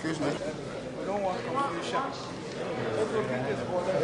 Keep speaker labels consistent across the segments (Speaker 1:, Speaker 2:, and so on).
Speaker 1: Excuse me.
Speaker 2: We don't want confusion. Let's look at this border.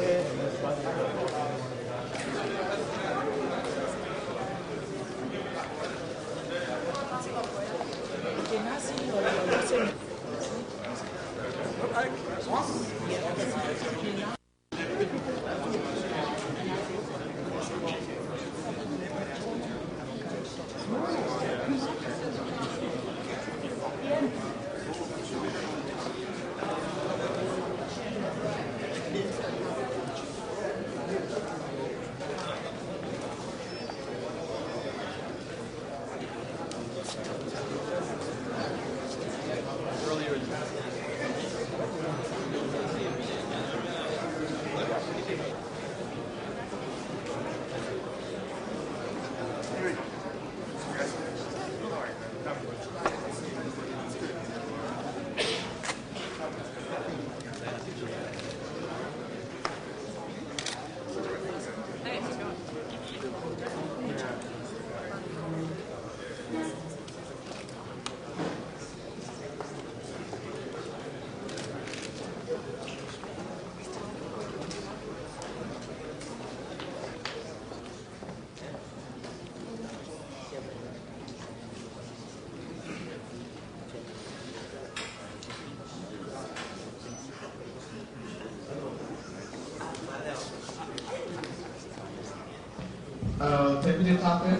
Speaker 3: Deputy Topic.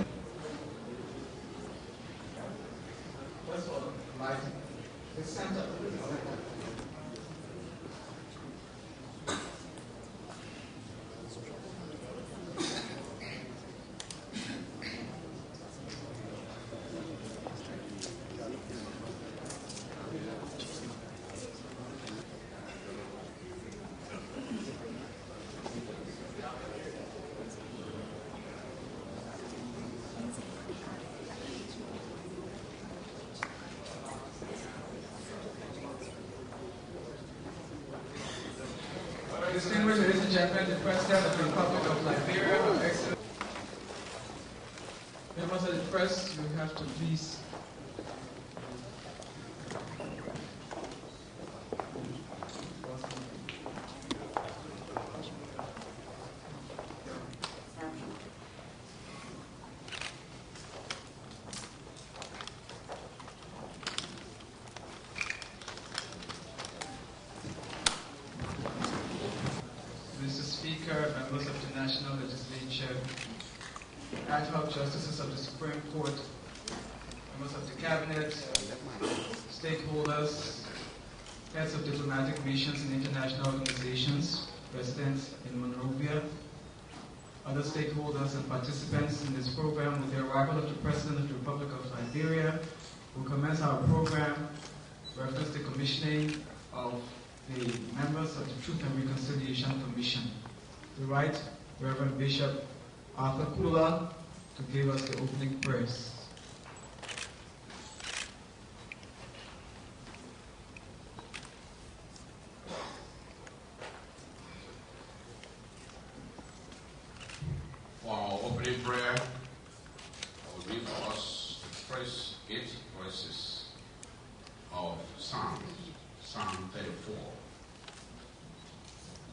Speaker 3: Distinguished ladies and gentlemen, the President of the Republic of Liberia, excellent members of the press, you have to please members of the National Legislature, ad hoc justices of the Supreme Court, members of the Cabinet, stakeholders, heads of diplomatic missions and international organizations, residents in Monrovia, other stakeholders and participants in this program. With the arrival of the President of the Republic of Liberia, we'll commence our program, reference the commissioning of the members of the Truth and Reconciliation Commission. The right Reverend Bishop Arthur Kula to give us the opening prayers.
Speaker 4: For our opening prayer, I will read for us the first 8 verses of Psalm 34.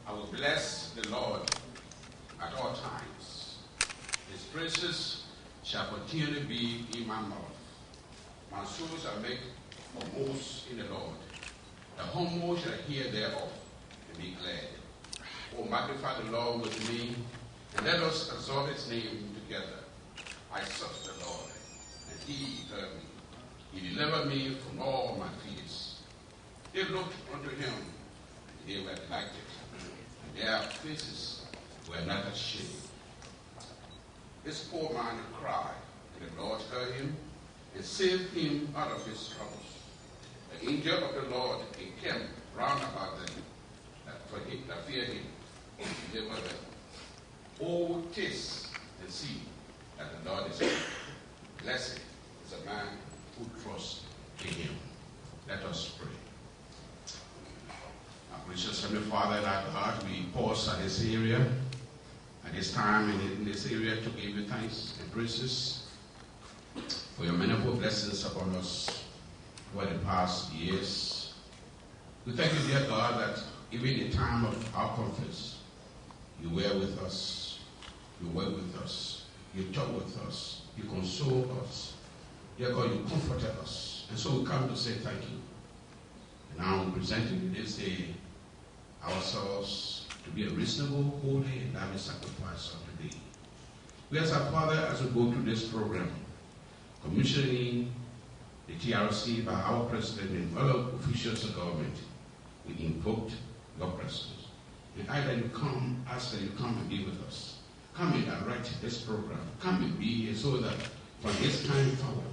Speaker 4: I will bless the Lord at all times. His praises shall continually be in my mouth. My soul shall make a boast in the Lord. The humble shall hear thereof and be glad. Oh, magnify the Lord with me, and let us exalt his name together. I sought the Lord, and he heard me. He delivered me from all my fears. They looked unto him, and they were delighted. Their faces were not ashamed. This poor man cried, and the Lord heard him and saved him out of his troubles. The angel of the Lord encamped round about them that feared him and delivered them. Oh, taste and see that the Lord is good. Blessed is a man who trusts in him. Let us pray. Our gracious Heavenly Father and our God, we pause at this area, at this time in this area to give you thanks and praises for your manifold blessings upon us over the past years. We thank you, dear God, that even in the time of our conflicts, you were with us, you were with us, you talk with us, you console us. Dear God, you comforted us. And so we come to say thank you. And now we present you this day ourselves to be a reasonable, holy, and loving sacrifice unto thee. We ask our Father, as we go through this program, commissioning the TRC by our President and other officials of government, we invoked your presence. And I that you come, ask that you come and be with us. Come and direct this program. Come and be here so that from this time forward,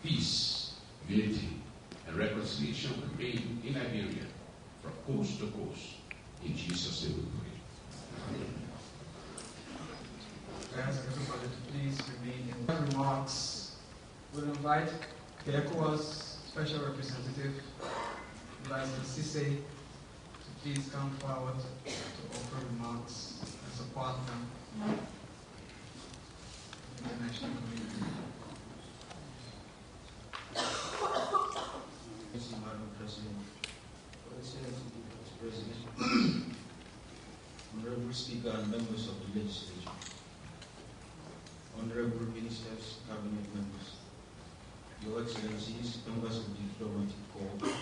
Speaker 4: peace, unity, and reconciliation will reign in Liberia from coast to coast. In Jesus' name we pray. Amen.
Speaker 3: I ask everybody to please remain in remarks. We'll invite the ECOWAS Special Representative, Vice Sise, to please come forward to offer remarks as a partner in the international community.
Speaker 1: Thank you, Madam President. Excellency President, Honorable Speaker and members of the legislature, Honorable Ministers, Cabinet members, Your Excellencies, members of the diplomatic corps,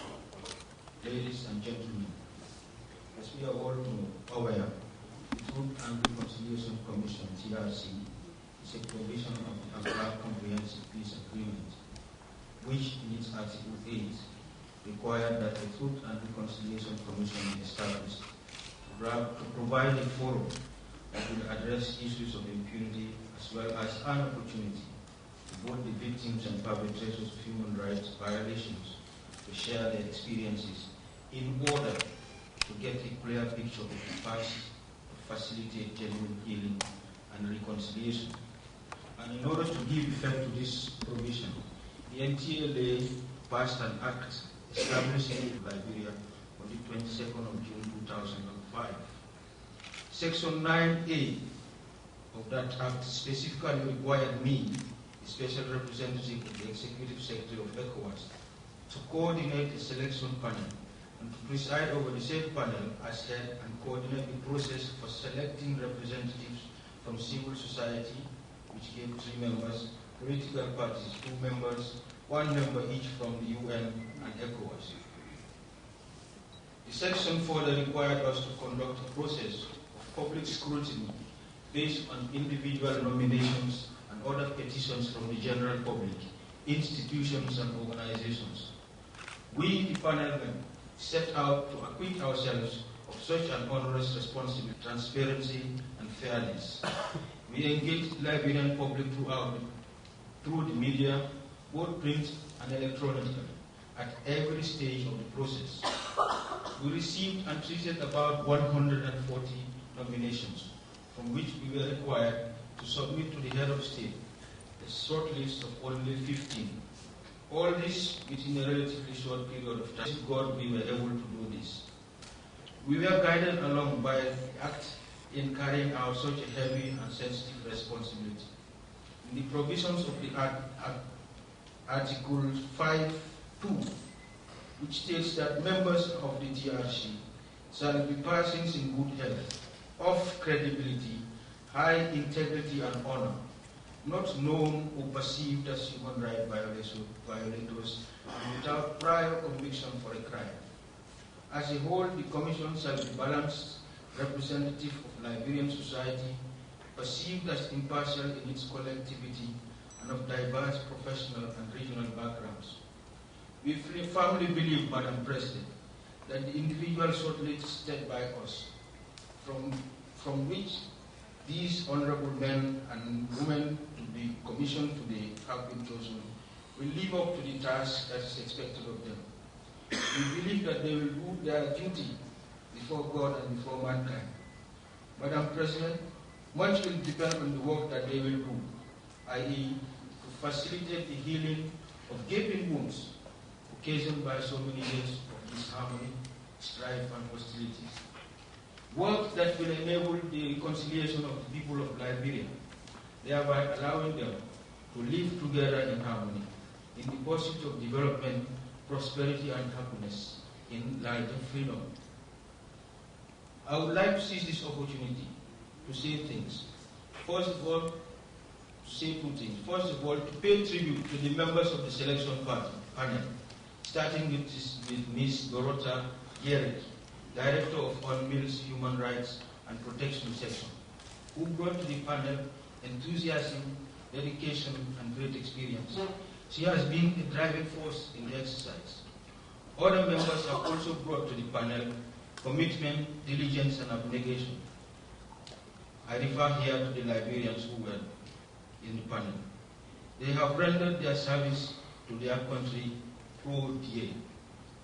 Speaker 1: ladies and gentlemen, as we are all aware, the Truth and Reconciliation Commission, TRC, is a provision of the Accra Comprehensive Peace Agreement, which in its Article 8 required that the Truth and Reconciliation Commission be established to provide a forum that will address issues of impunity as well as an opportunity for both the victims and perpetrators of human rights violations to share their experiences in order to get a clear picture of the past to facilitate genuine healing and reconciliation. And in order to give effect to this provision, the NTLA passed an act establishing Liberia on the 22nd of June 2005. Section 9A of that act specifically required me, the Special Representative of the Executive Secretary of ECOWAS, to coordinate a selection panel and to preside over the said panel as head and coordinate the process for selecting representatives from civil society, which gave 3 members, political parties 2 members, 1 member each from the UN and ECOWAS. The section further required us to conduct a process of public scrutiny based on individual nominations and other petitions from the general public, institutions and organizations. We, the panel men, set out to acquit ourselves of such an onerous responsibility, transparency and fairness. We engaged the Liberian public through the media, both print and electronically, at every stage of the process. We received and treated about 140 nominations, from which we were required to submit to the head of state a short list of only 15. All this within a relatively short period of time. Thank God we were able to do this. We were guided along by the act in carrying out such a heavy and sensitive responsibility. In the provisions of the Article 5.2, which states that members of the TRC shall be persons in good health, of credibility, high integrity and honor, not known or perceived as human rights violators, and without prior conviction for a crime. As a whole, the Commission shall be balanced, representative of Liberian society, perceived as impartial in its collectivity, and of diverse professional and regional backgrounds. We firmly believe, Madam President, that the individual shortlisted by us, from which these honorable men and women to be commissioned today have been chosen, will live up to the task that is expected of them. We believe that they will do their duty before God and before mankind. Madam President, much will depend on the work that they will do, i.e., to facilitate the healing of gaping wounds occasioned by so many years of disharmony, strife, and hostility. Work that will enable the reconciliation of the people of Liberia, thereby allowing them to live together in harmony, in the pursuit of development, prosperity, and happiness, in light of freedom. I would like to seize this opportunity to say things. First of all, to say two things. First of all, to pay tribute to the members of the selection panel, starting with Ms. Dorota Gedeh, Director of UNMIL's Human Rights and Protection Section, who brought to the panel enthusiasm, dedication, and great experience. She has been a driving force in the exercise. Other members have also brought to the panel commitment, diligence, and abnegation. I refer here to the Liberians who were in the panel. They have rendered their service to their country pro die.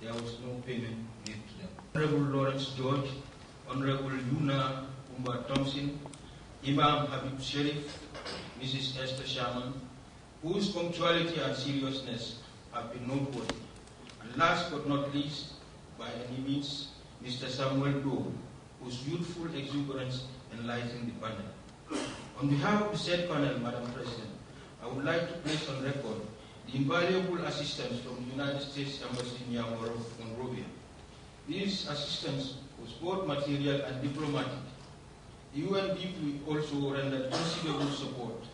Speaker 1: There was no payment made to them. Honorable Lawrence George, Honorable Yuna Umba Thompson, Imam Habib Sherif, Mrs. Esther Sharman, whose punctuality and seriousness have been noteworthy. And last but not least, by any means, Mr. Samuel Doe, whose youthful exuberance enlightened the panel. On behalf of the said panel, Madam President, I would like to place on record the invaluable assistance from the United States Embassy in Monrovia. This assistance was both material and diplomatic. The UNDP also rendered considerable support.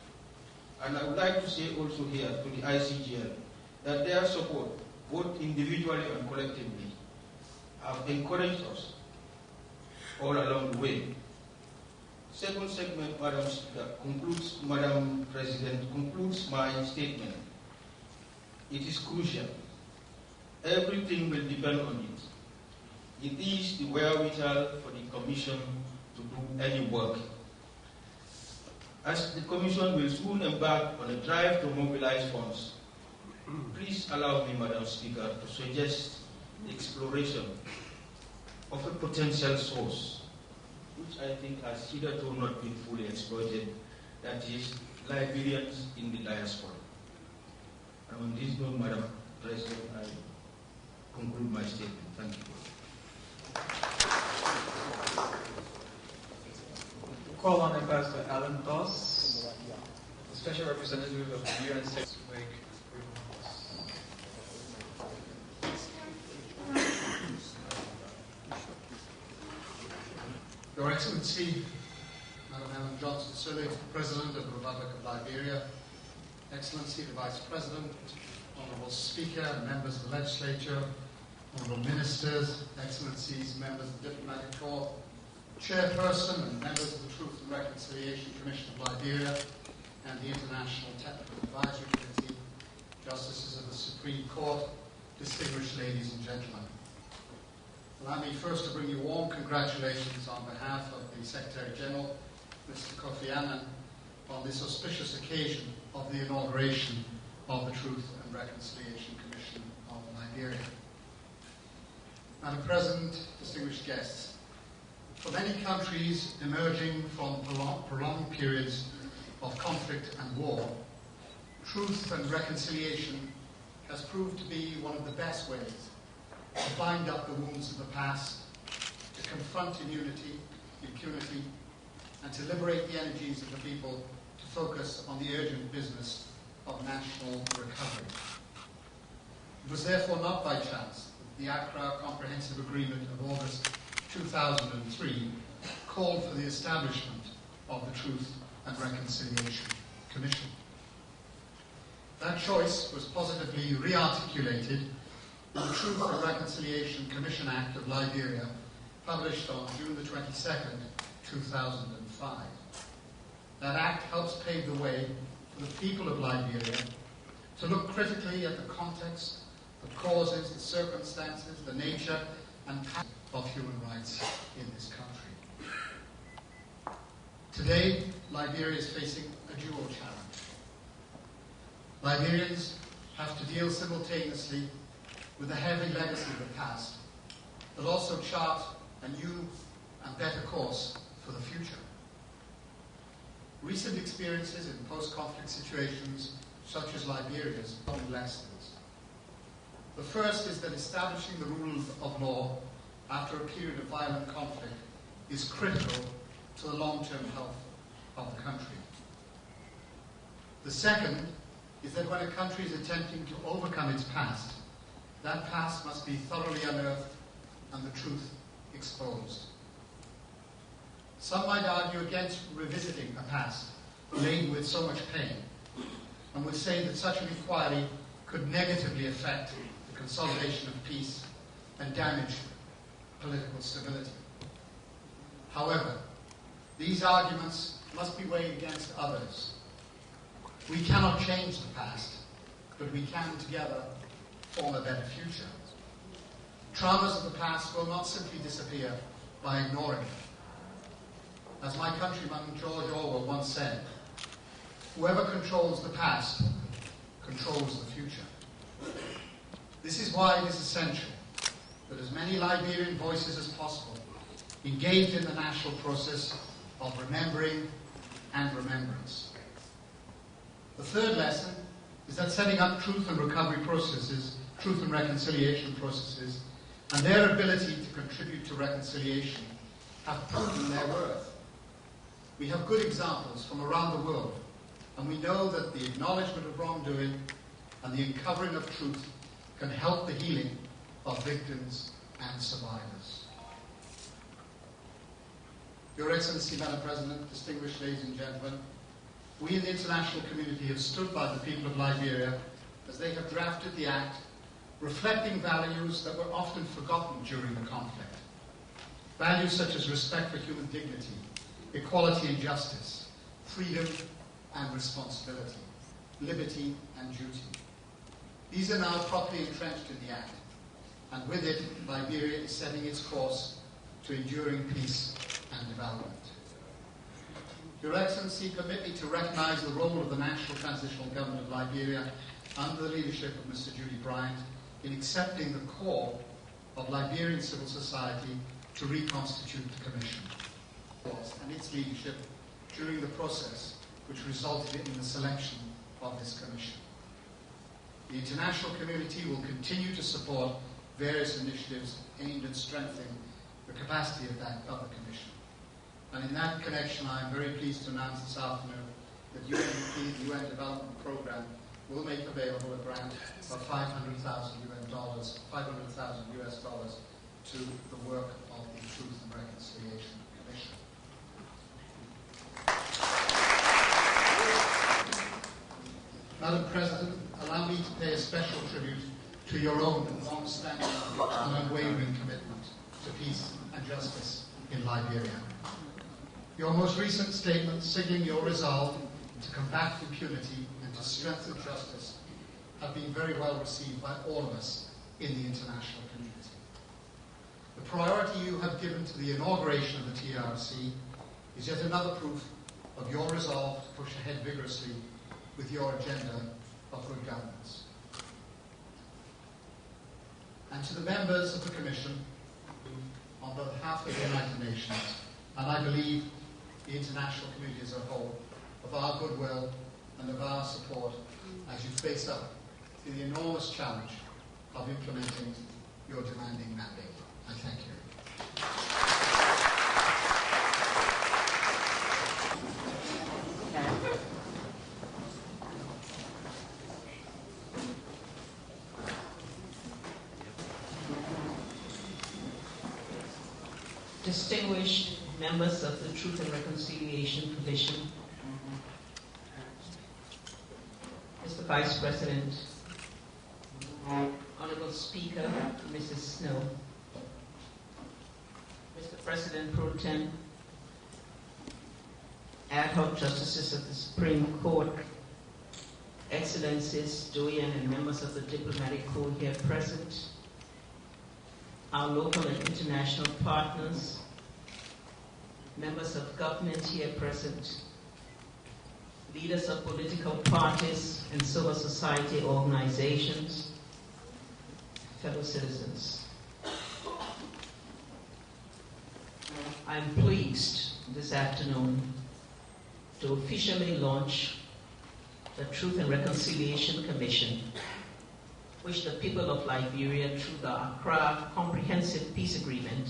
Speaker 1: And I would like to say also here to the ICGL that their support, both individually and collectively, have encouraged us all along the way. Second segment, Madam President, concludes my statement. It is crucial. Everything will depend on it. It is the wherewithal for the Commission to do any work. As the Commission will soon embark on a drive to mobilize funds, please allow me, Madam Speaker, to suggest the exploration of a potential source, which I think has hitherto not been fully exploited, that is, Liberians in the diaspora. And on this note, Madam President, I conclude my statement. Thank you.
Speaker 3: Call on Ambassador Alan Doss, the Special Representative of the United States to make
Speaker 5: Your Excellency, Madam Helen Johnson Sirleaf, President of the Republic of Liberia, Excellency the Vice President, Honourable Speaker, members of the Legislature, Honourable Ministers, Excellencies, members of the Diplomatic Corps, Chairperson and members of the Truth and Reconciliation Commission of Liberia and the International Technical Advisory Committee, Justices of the Supreme Court, distinguished ladies and gentlemen. Allow me first to bring you warm congratulations on behalf of the Secretary General, Mr. Kofi Annan, on this auspicious occasion of the inauguration of the Truth and Reconciliation Commission of Liberia. Madam President, distinguished guests, for many countries emerging from prolonged periods of conflict and war, truth and reconciliation has proved to be one of the best ways to bind up the wounds of the past, to confront impunity, and to liberate the energies of the people to focus on the urgent business of national recovery. It was therefore not by chance that the Accra Comprehensive Agreement of August 2003 called for the establishment of the Truth and Reconciliation Commission. That choice was positively re-articulated in the Truth and Reconciliation Commission Act of Liberia, published on June the 22nd, 2005. That act helps pave the way for the people of Liberia to look critically at the context, the causes, the circumstances, the nature and pattern of human rights in this country. Today, Liberia is facing a dual challenge. Liberians have to deal simultaneously with the heavy legacy of the past, but also chart a new and better course for the future. Recent experiences in post-conflict situations, such as Liberia's, taught lessons. The first is that establishing the rule of law after a period of violent conflict is critical to the long-term health of the country. The second is that when a country is attempting to overcome its past, that past must be thoroughly unearthed and the truth exposed. Some might argue against revisiting a past laden with so much pain, and would say that such an inquiry could negatively affect the consolidation of peace and damage political stability. However, these arguments must be weighed against others. We cannot change the past, but we can together form a better future. Traumas of the past will not simply disappear by ignoring them. As my countryman George Orwell once said, whoever controls the past controls the future. This is why it is essential that as many Liberian voices as possible engage in the national process of remembering and remembrance. The third lesson is that setting up truth and recovery processes, truth and reconciliation processes, and their ability to contribute to reconciliation have proven their worth. We have good examples from around the world, and we know that the acknowledgement of wrongdoing and the uncovering of truth can help the healing of victims and survivors. Your Excellency, Madam President, distinguished ladies and gentlemen, we in the international community have stood by the people of Liberia as they have drafted the Act, reflecting values that were often forgotten during the conflict. Values such as respect for human dignity, equality and justice, freedom and responsibility, liberty and duty. These are now properly entrenched in the Act, and with it, Liberia is setting its course to enduring peace and development. Your Excellency, permit me to recognize the role of the National Transitional Government of Liberia under the leadership of Mr. Judy Bryant in accepting the call of Liberian civil society to reconstitute the Commission and its leadership during the process which resulted in the selection of this Commission. The international community will continue to support various initiatives aimed at strengthening the capacity of the Commission. And in that connection, I am very pleased to announce this afternoon that UNDP, the UN Development Programme, will make available a grant of $500,000 to the work of the Truth and Reconciliation Commission. Madam President, allow me to pay a special tribute to your own long-standing and unwavering commitment to peace and justice in Liberia. Your most recent statement signaling your resolve to combat impunity and to strengthen justice have been very well received by all of us in the international community. The priority you have given to the inauguration of the TRC is yet another proof of your resolve to push ahead vigorously with your agenda of good governance. And to the members of the Commission, on behalf of the United Nations, and I believe the international community as a whole, of our goodwill and of our support as you face up to the enormous challenge of implementing your demanding mandate. I thank you.
Speaker 6: Distinguished members of the Truth and Reconciliation Commission, Mr. Vice President, Honorable Speaker, Mrs. Snow, Mr. President Pro Tem, ad hoc justices of the Supreme Court, Excellencies, Doyen, and members of the diplomatic corps here present, our local and international partners, members of government here present, leaders of political parties and civil society organizations, fellow citizens. I am pleased this afternoon to officially launch the Truth and Reconciliation Commission, which the people of Liberia, through the Accra Comprehensive Peace Agreement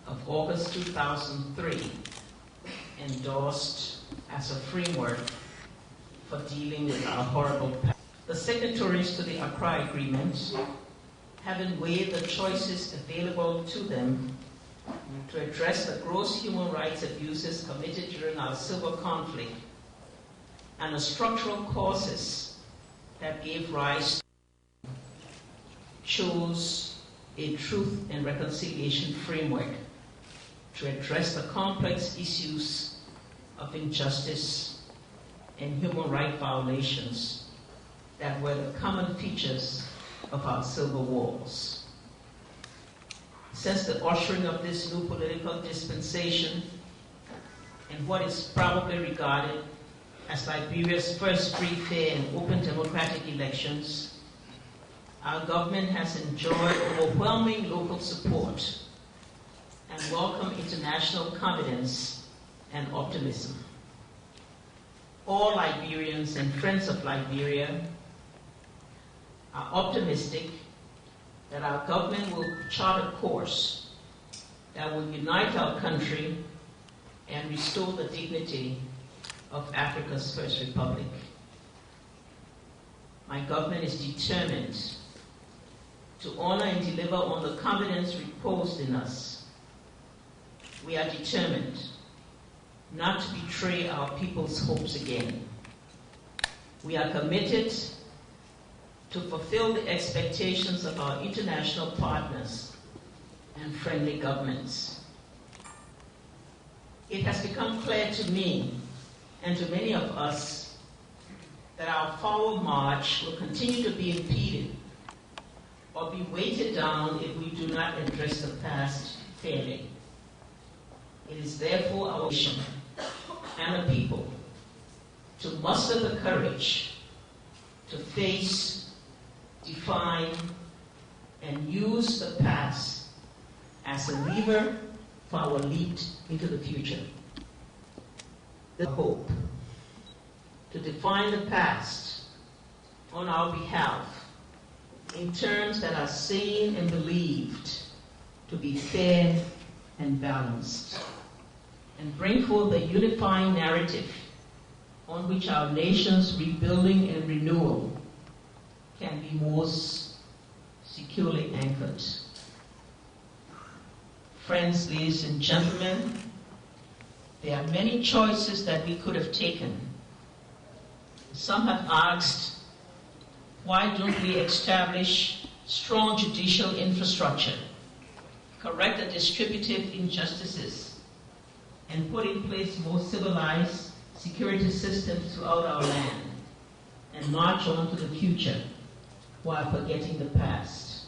Speaker 6: of August 2003, endorsed as a framework for dealing with our horrible past. The signatories to the Accra Agreement having weighed the choices available to them to address the gross human rights abuses committed during our civil conflict and the structural causes that gave rise to, chose a truth and reconciliation framework to address the complex issues of injustice and human rights violations that were the common features of our civil wars. Since the ushering of this new political dispensation in what is probably regarded as Liberia's first free, fair, and open democratic elections, our government has enjoyed overwhelming local support and welcome international confidence and optimism. All Liberians and friends of Liberia are optimistic that our government will chart a course that will unite our country and restore the dignity of Africa's first republic. My government is determined to honor and deliver on the confidence reposed in us. We are determined not to betray our people's hopes again. We are committed to fulfill the expectations of our international partners and friendly governments. It has become clear to me and to many of us that our forward march will continue to be impeded or be weighted down if we do not address the past fairly. It is therefore our mission and the people to muster the courage to face, define, and use the past as a lever for our leap into the future. The hope to define the past on our behalf in terms that are seen and believed to be fair and balanced, and bring forth a unifying narrative on which our nation's rebuilding and renewal can be most securely anchored. Friends, ladies and gentlemen, there are many choices that we could have taken. Some have asked, why don't we establish strong judicial infrastructure, correct the distributive injustices, and put in place more civilized security systems throughout our land, and march on to the future while forgetting the past?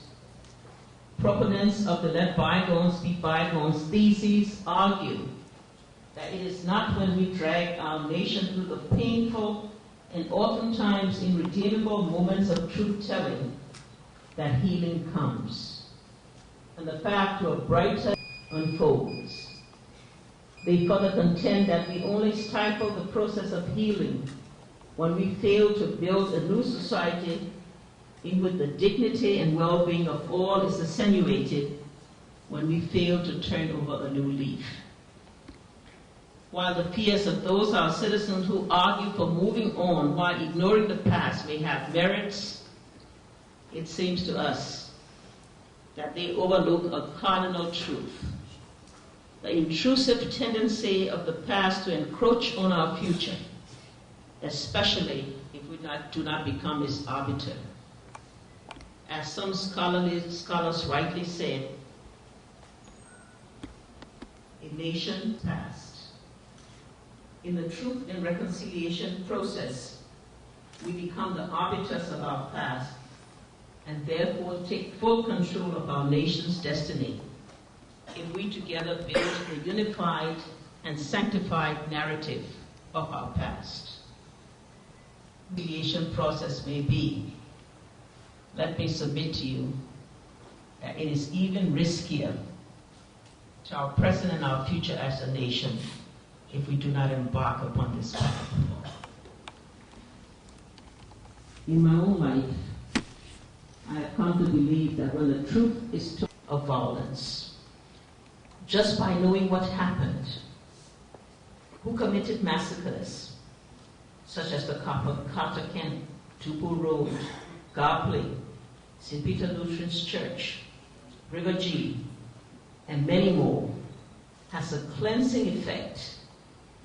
Speaker 6: Proponents of the let bygones be bygones thesis argue that it is not when we drag our nation through the painful and oftentimes irredeemable moments of truth-telling that healing comes, and the path to a brighter unfolds. They further contend that we only stifle the process of healing when we fail to build a new society in which the dignity and well-being of all is attenuated, when we fail to turn over a new leaf. While the fears of those our citizens who argue for moving on while ignoring the past may have merits, it seems to us that they overlook a cardinal truth: the intrusive tendency of the past to encroach on our future, especially if we do not become its arbiter. As some scholars rightly said, a nation past. In the truth and reconciliation process, we become the arbiters of our past and therefore take full control of our nation's destiny if we together build a unified and sanctified narrative of our past. The reconciliation process may be, let me submit to you that it is even riskier to our present and our future as a nation if we do not embark upon this path. In my own life, I have come to believe that when the truth is told of violence, just by knowing what happened, who committed massacres, such as the Carter Kent, Tupu Road, Garpley, St. Peter Lutheran's Church, River G, and many more, has a cleansing effect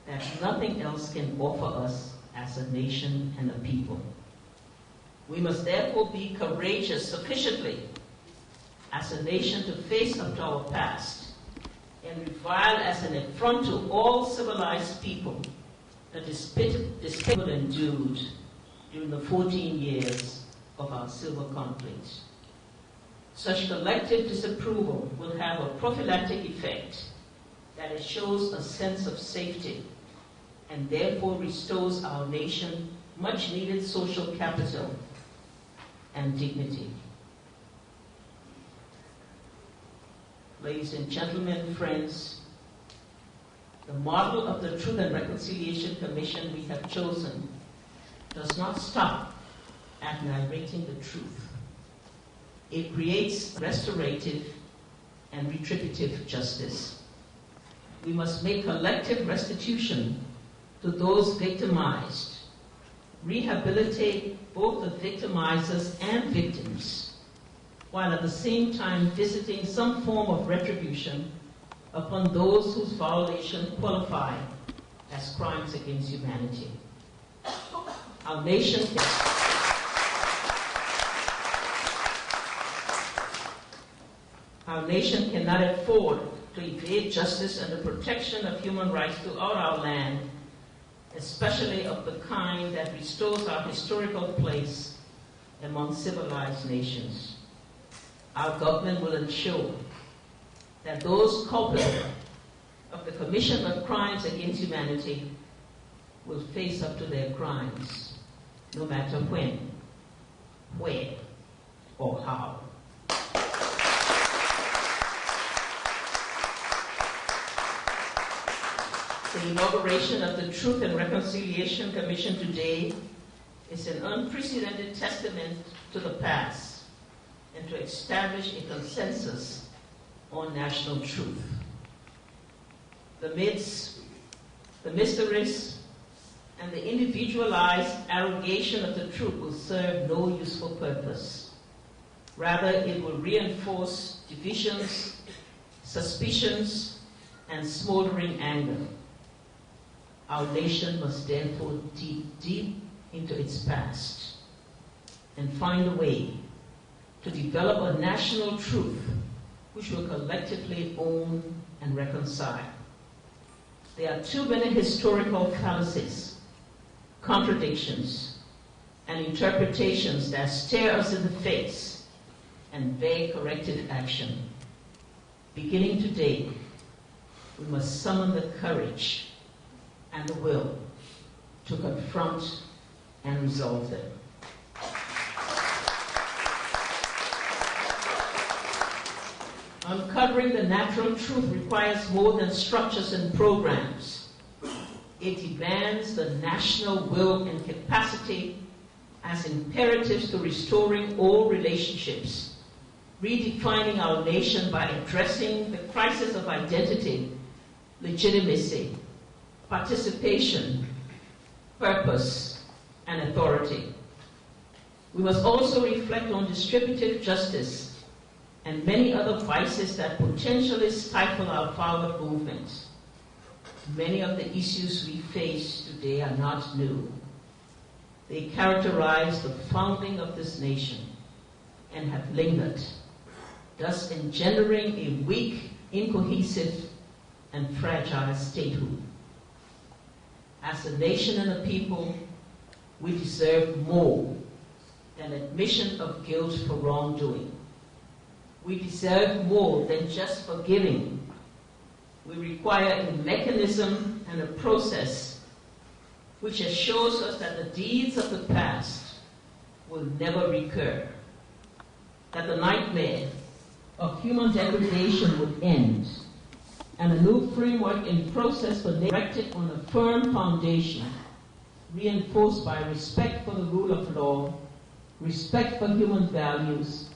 Speaker 6: that nothing else can offer us as a nation and a people. We must therefore be courageous sufficiently as a nation to face up to our past and revile as an affront to all civilized people the despicable endured during the 14 years of our civil conflict. Such collective disapproval will have a prophylactic effect that it shows a sense of safety and therefore restores our nation much needed social capital and dignity. Ladies and gentlemen, friends, the model of the Truth and Reconciliation Commission we have chosen does not stop at narrating the truth. It creates restorative and retributive justice. We must make collective restitution to those victimized, rehabilitate both the victimizers and victims, while at the same time visiting some form of retribution upon those whose violations qualify as crimes against humanity. Our nation cannot afford to evade justice and the protection of human rights throughout our land, especially of the kind that restores our historical place among civilized nations. Our government will ensure that those culpable of the commission of crimes against humanity will face up to their crimes, no matter when, where, or how. The inauguration of the Truth and Reconciliation Commission today is an unprecedented testament to the past and to establish a consensus on national truth. The myths, the mysteries, and the individualized arrogation of the truth will serve no useful purpose. Rather, it will reinforce divisions, suspicions, and smoldering anger. Our nation must therefore dig deep into its past and find a way to develop a national truth which will collectively own and reconcile. There are too many historical fallacies, contradictions, and interpretations that stare us in the face and beg corrective action. Beginning today, we must summon the courage and the will to confront and resolve them. Uncovering the natural truth requires more than structures and programs. It demands the national will and capacity as imperatives to restoring all relationships, redefining our nation by addressing the crisis of identity, legitimacy, participation, purpose, and authority. We must also reflect on distributive justice and many other vices that potentially stifle our forward movement. Many of the issues we face today are not new. They characterize the founding of this nation and have lingered, thus engendering a weak, incohesive, and fragile statehood. As a nation and a people, we deserve more than admission of guilt for wrongdoing. We deserve more than just forgiving. We require a mechanism and a process which assures us that the deeds of the past will never recur, that the nightmare of human degradation would end, and a new framework in process for erected on a firm foundation, reinforced by respect for the rule of law, respect for human values,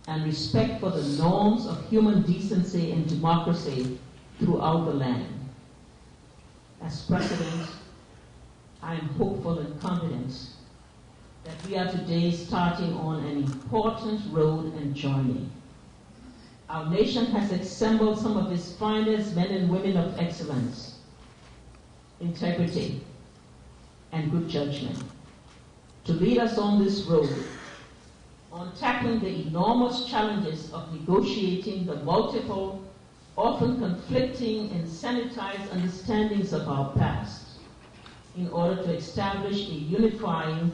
Speaker 6: and respect for the norms of human decency and democracy throughout the land. As President, I am hopeful and confident that we are today starting on an important road and journey. Our nation has assembled some of its finest men and women of excellence, integrity, and good judgment to lead us on this road, on tackling the enormous challenges of negotiating the multiple, often conflicting and sanitized understandings of our past in order to establish a unifying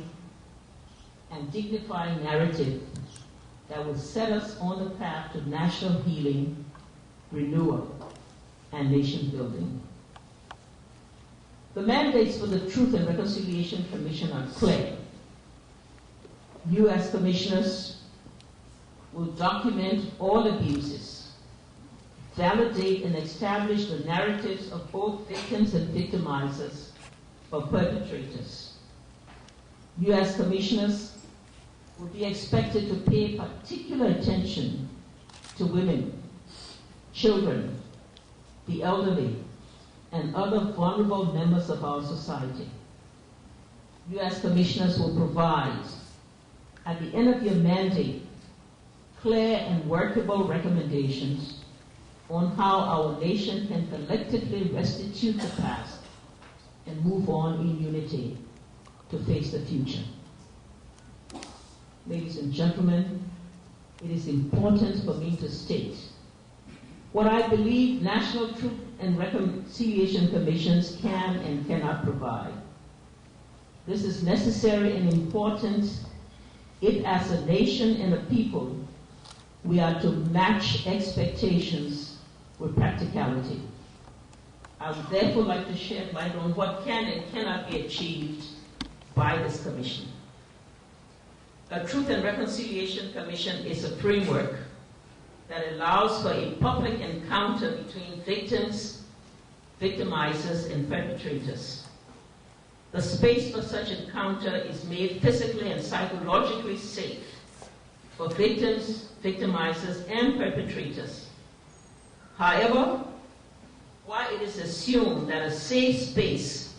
Speaker 6: and dignifying narrative that will set us on the path to national healing, renewal, and nation building. The mandates for the Truth and Reconciliation Commission are clear. You as commissioners will document all abuses, validate and establish the narratives of both victims and victimizers or perpetrators. You as commissioners will be expected to pay particular attention to women, children, the elderly, and other vulnerable members of our society. You as commissioners will provide, at the end of your mandate, clear and workable recommendations on how our nation can collectively restitute the past and move on in unity to face the future. Ladies and gentlemen, it is important for me to state what I believe National Truth and Reconciliation Commissions can and cannot provide. This is necessary and important if, as a nation and a people, we are to match expectations with practicality. I would therefore like to shed light on what can and cannot be achieved by this commission. A Truth and Reconciliation Commission is a framework that allows for a public encounter between victims, victimizers, and perpetrators. The space for such encounter is made physically and psychologically safe for victims, victimizers, and perpetrators. However, while it is assumed that a safe space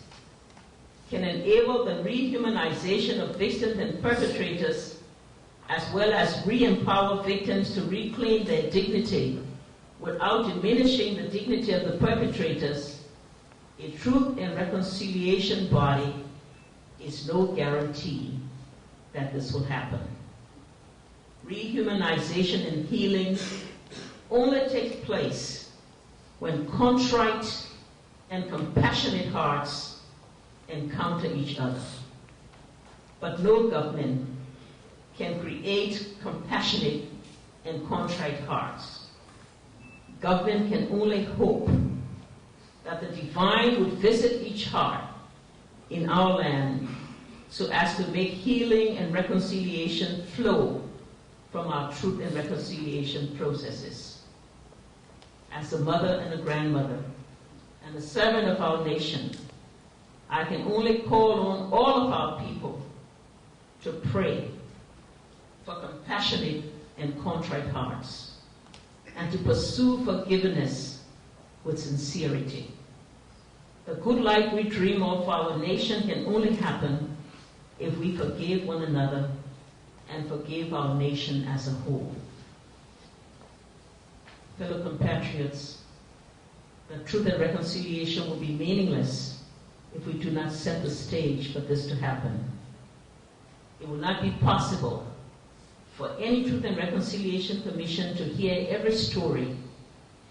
Speaker 6: can enable the rehumanization of victims and perpetrators, as well as re-empower victims to reclaim their dignity without diminishing the dignity of the perpetrators, a Truth and Reconciliation body is no guarantee that this will happen. Rehumanization and healing only takes place when contrite and compassionate hearts encounter each other. But no government can create compassionate and contrite hearts. Government can only hope that the divine would visit each heart in our land so as to make healing and reconciliation flow from our truth and reconciliation processes. As a mother and a grandmother and a servant of our nation, I can only call on all of our people to pray for compassionate and contrite hearts and to pursue forgiveness with sincerity. The good life we dream of for our nation can only happen if we forgive one another and forgive our nation as a whole. Fellow compatriots, the Truth and Reconciliation will be meaningless if we do not set the stage for this to happen. It will not be possible for any Truth and Reconciliation Commission to hear every story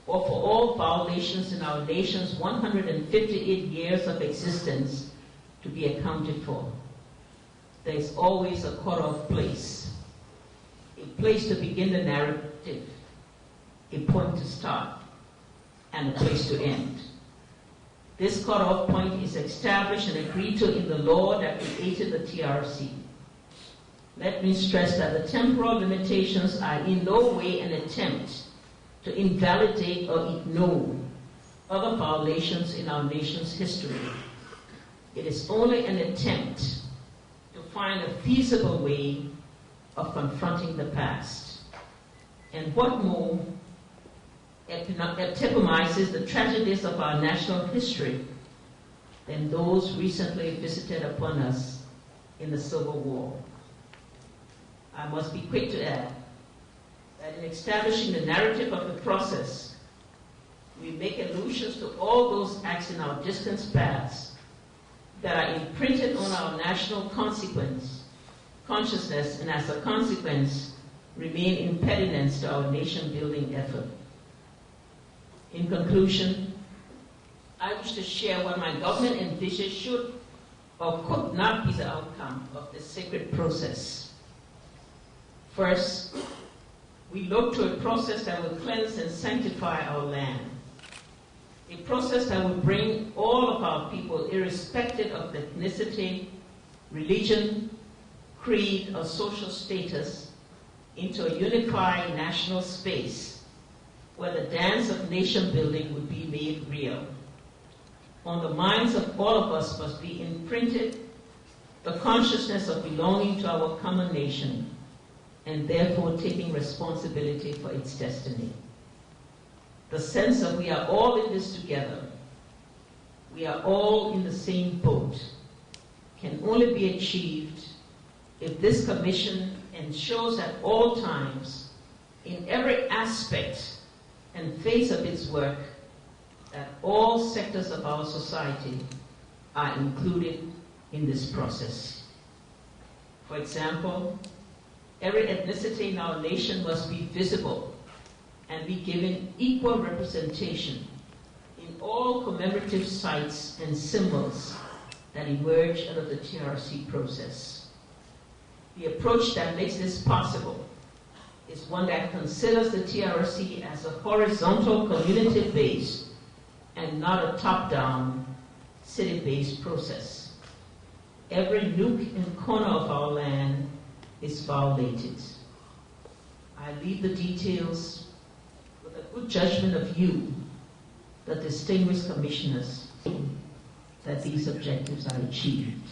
Speaker 6: or for all violations in our nation's 158 years of existence to be accounted for. There is always a cutoff place, a place to begin the narrative, a point to start, and a place to end. This cutoff point is established and agreed to in the law that created the TRC. Let me stress that the temporal limitations are in no way an attempt to invalidate or ignore other violations in our nation's history. It is only an attempt to find a feasible way of confronting the past. And what more epitomizes the tragedies of our national history than those recently visited upon us in the Civil War. I must be quick to add that in establishing the narrative of the process, we make allusions to all those acts in our distant past that are imprinted on our national consciousness, and as a consequence, remain impediments to our nation-building effort. In conclusion, I wish to share what my government envisages should or could not be the outcome of this sacred process. First, we look to a process that will cleanse and sanctify our land, a process that will bring all of our people, irrespective of ethnicity, religion, creed, or social status, into a unified national space where the dance of nation building would be made real. On the minds of all of us must be imprinted the consciousness of belonging to our common nation and therefore taking responsibility for its destiny. The sense that we are all in this together, we are all in the same boat, can only be achieved if this commission ensures at all times, in every aspect and phase of its work, that all sectors of our society are included in this process. For example, every ethnicity in our nation must be visible and be given equal representation in all commemorative sites and symbols that emerge out of the TRC process. The approach that makes this possible is one that considers the TRC as a horizontal community-based and not a top-down city-based process. Every nook and corner of our land is violated. I leave the details with a good judgment of you, the distinguished commissioners, that these objectives are achieved.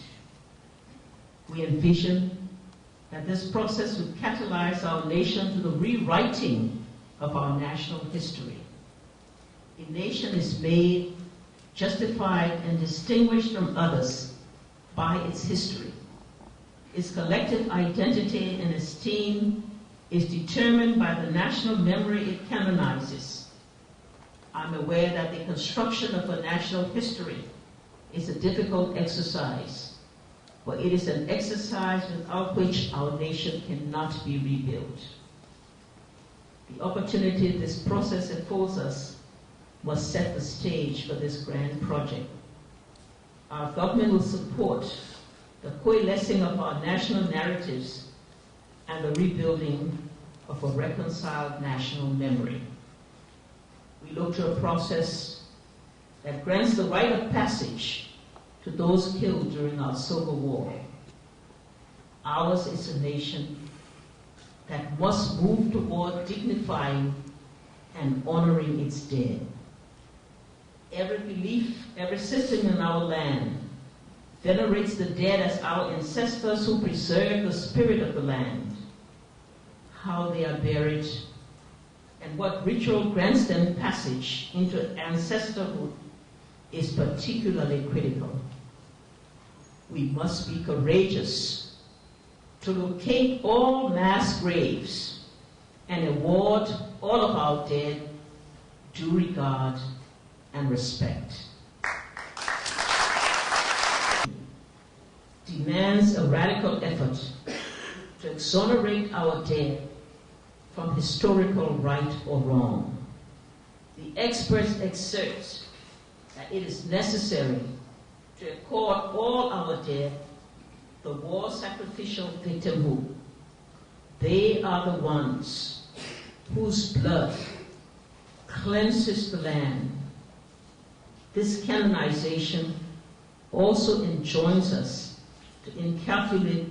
Speaker 6: We envision that this process would catalyze our nation to the rewriting of our national history. A nation is made, justified, and distinguished from others by its history. Its collective identity and esteem is determined by the national memory it canonizes. I'm aware that the construction of a national history is a difficult exercise, but it is an exercise without which our nation cannot be rebuilt. The opportunity this process affords us must set the stage for this grand project. Our government will support the coalescing of our national narratives and the rebuilding of a reconciled national memory. We look to a process that grants the rite of passage to those killed during our Civil War. Ours is a nation that must move toward dignifying and honoring its dead. Every belief, every system in our land venerates the dead as our ancestors who preserve the spirit of the land. How they are buried and what ritual grants them passage into ancestorhood is particularly critical. We must be courageous to locate all mass graves and award all of our dead due regard and respect. Demands a radical effort to exonerate our dead from historical right or wrong. The experts assert that it is necessary to accord all our dead the war sacrificial victimhood. They are the ones whose blood cleanses the land. This canonization also enjoins us to inculcate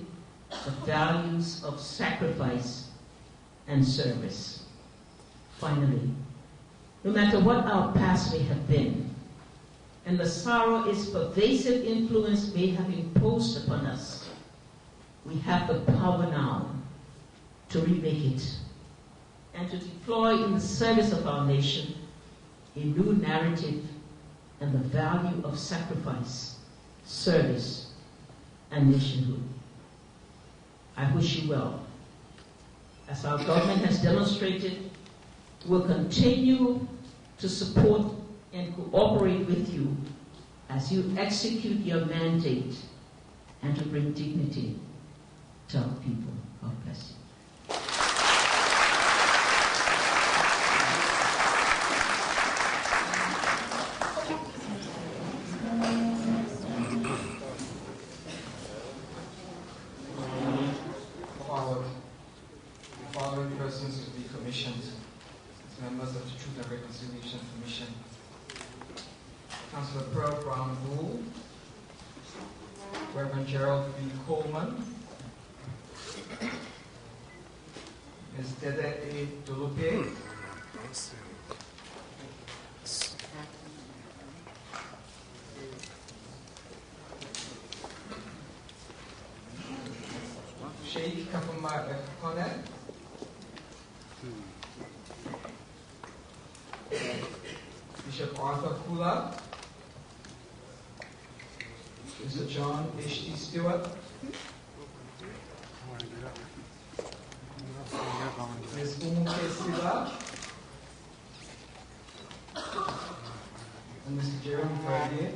Speaker 6: the values of sacrifice and service. Finally, no matter what our past may have been, and the sorrow its pervasive influence may have imposed upon us, we have the power now to remake it and to deploy in the service of our nation a new narrative and the value of sacrifice, service, and nationhood. I wish you well as our government has demonstrated, will continue to support and cooperate with you as you execute your mandate and to bring dignity to our people. God bless you.
Speaker 3: The following persons will be commissioned as members of the Truth and Reconciliation Commission. Councillor Pearl Brown Gould, Reverend Gerald B. Coleman, Ms. Gedeh A. Dulupe, Sheikh Kapuma F. Konek, Bishop Arthur Kula, Mr. John H.T. Stewart, Ms. Umuke Sila, and Mr. Jeremy Verdier.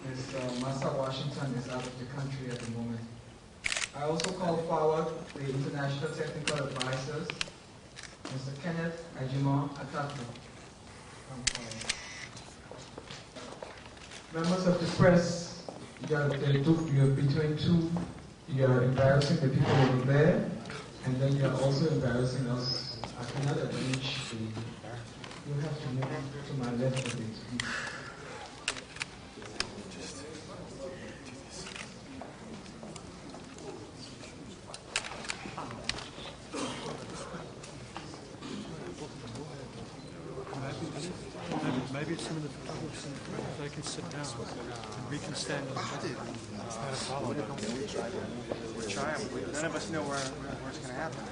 Speaker 3: Ms. Massa Washington is out of the country at the moment. I also call forward the International Technical Advisors, Mr. Kenneth Ajimo Atatu. Members of the press, you're between two, you're embarrassing the people over there, and then you're also embarrassing us. I cannot arrange the, you have to move to my left a bit.
Speaker 2: Maybe some of the folks in front, if they can sit down, and we can stand on the It's not a follow.
Speaker 7: We're trying. None of us know where it's going to happen.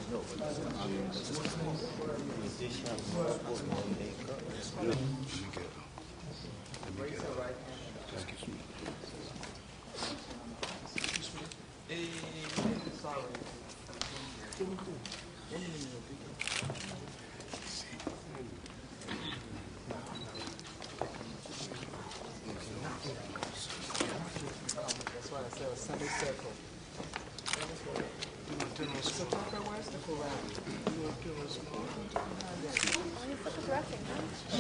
Speaker 2: That's why I said a semicircle. So where's the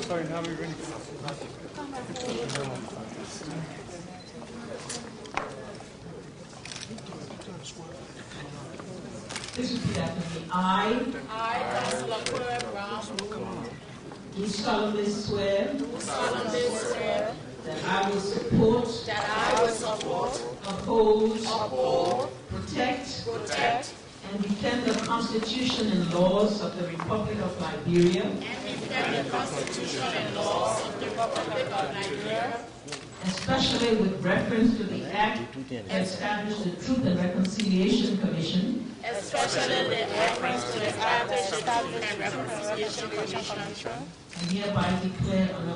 Speaker 2: Sorry, now we're ready.
Speaker 6: Please repeat after me. I,
Speaker 8: Councillor Pearl Brown,
Speaker 6: do solemnly swear that I will support, uphold, protect, and defend the Constitution and laws of the Republic of Liberia, especially with reference to the Act that established the Truth and Reconciliation Commission, and hereby declare on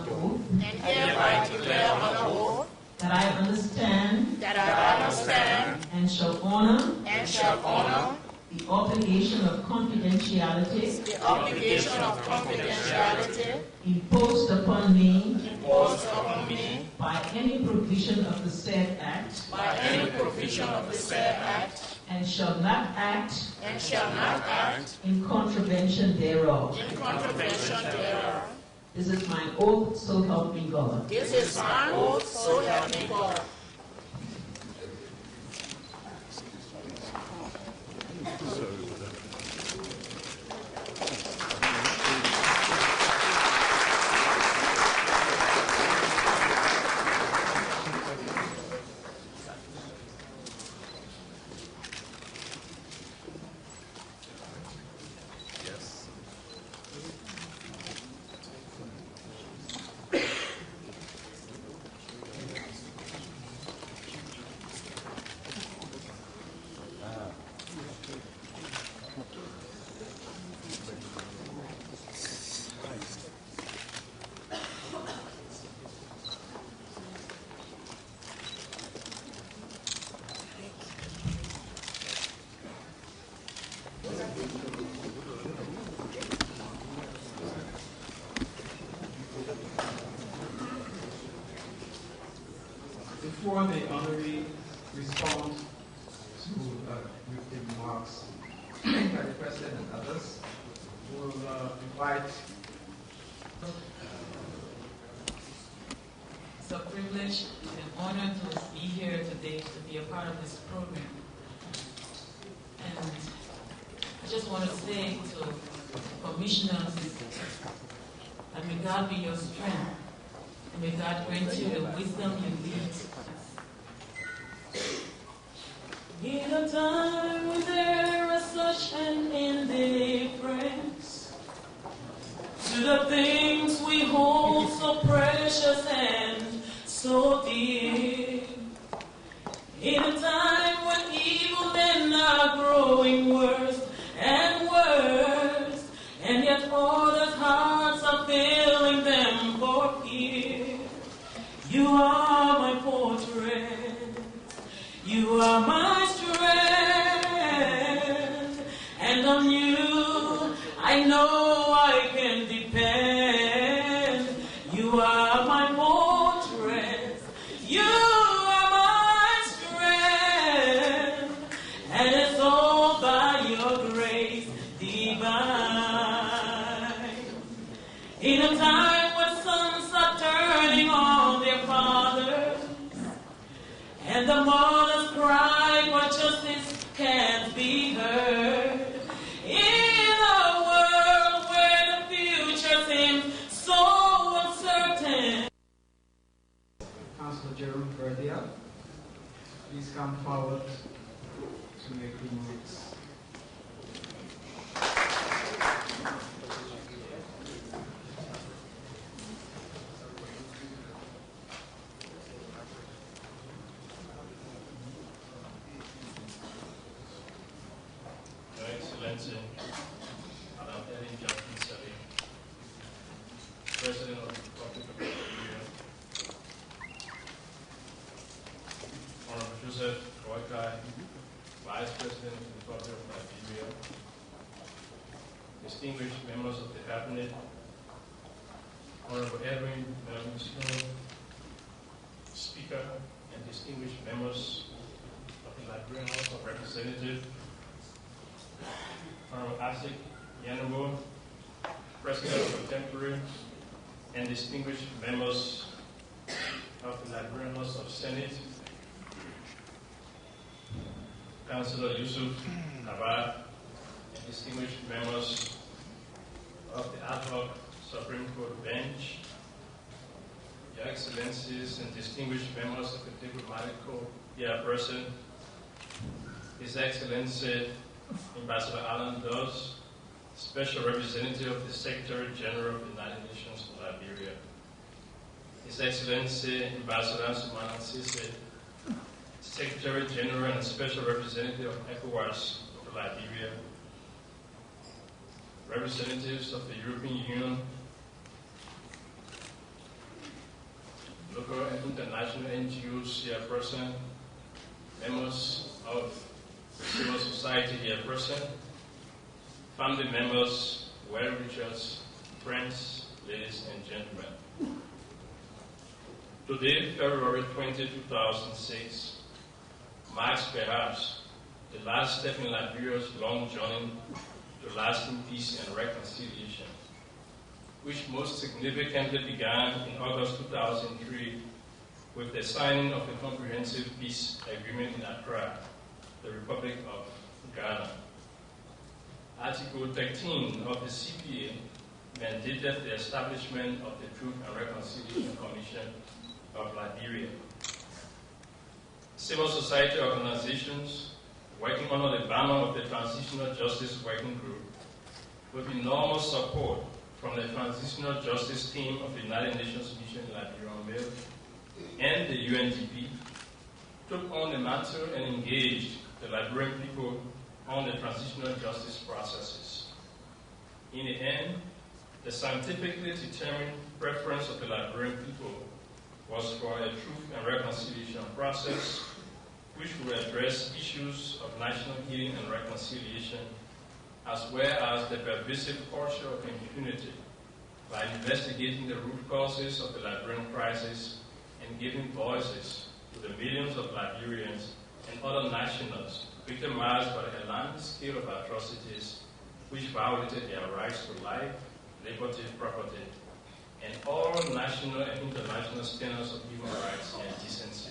Speaker 6: oath that I understand and shall honor the obligation of confidentiality imposed upon me by any provision of the said Act, and shall not act in contravention thereof. This is my oath, so help me God. a part of this program. And I just want to say to commissioners that may God be your strength, and may God grant you the wisdom you need. In a time when there is such an indifference to the things we hold so precious and so dear, in a time when evil men are growing worse and worse, and yet others' hearts are failing them for fear, you are my fortress. You are my strength, and on you I know I can depend. You are my fortress, you are my strength, and it's all by your grace divine. In a time when sons are turning on their fathers, and the mothers cry for justice can't be heard. In a world where the future seems so uncertain.
Speaker 3: Councillor Jerome Gedeh, please come forward to make remarks.
Speaker 9: President of the Republic of Liberia, Honorable Joseph Roykai, Vice President of the Republic of Liberia, distinguished members of the Cabinet, Honorable Edwin Snow, Speaker, and distinguished members of the Liberian House of Representatives, Honorable Isaac Yanabo, President of Contemporary, and distinguished members of the Liberian House of Senate, Councillor Yusuf Nabad, and distinguished members of the ad hoc Supreme Court bench, Your Excellencies and distinguished members of the diplomatic corps here present, His Excellency Ambassador Alan Dawes, Special Representative of the Secretary General of the United Nations for Liberia, His Excellency Ambassador Sumana Sise, Secretary General and Special Representative of ECOWAS for Liberia, representatives of the European Union, local and international NGOs here present, members of civil society here present, family members, well-wishers, friends, ladies and gentlemen. Today, February 20, 2006, marks perhaps the last step in Liberia's long journey to lasting peace and reconciliation, which most significantly began in August 2003 with the signing of a comprehensive peace agreement in Accra, the Republic of Ghana. Article 13 of the CPA mandated the establishment of the Truth and Reconciliation Commission of Liberia. Civil society organizations working under the banner of the Transitional Justice Working Group, with enormous support from the Transitional Justice Team of the United Nations Mission in Liberia and the UNDP, took on the mantle and engaged the Liberian people on the transitional justice processes. In the end, the scientifically determined preference of the Liberian people was for a truth and reconciliation process which would address issues of national healing and reconciliation, as well as the pervasive culture of impunity, by investigating the root causes of the Liberian crisis and giving voices to the millions of Liberians and other nationals victimized by the alarming scale of atrocities which violated their rights to life, liberty, property, and all national and international standards of human rights and decency.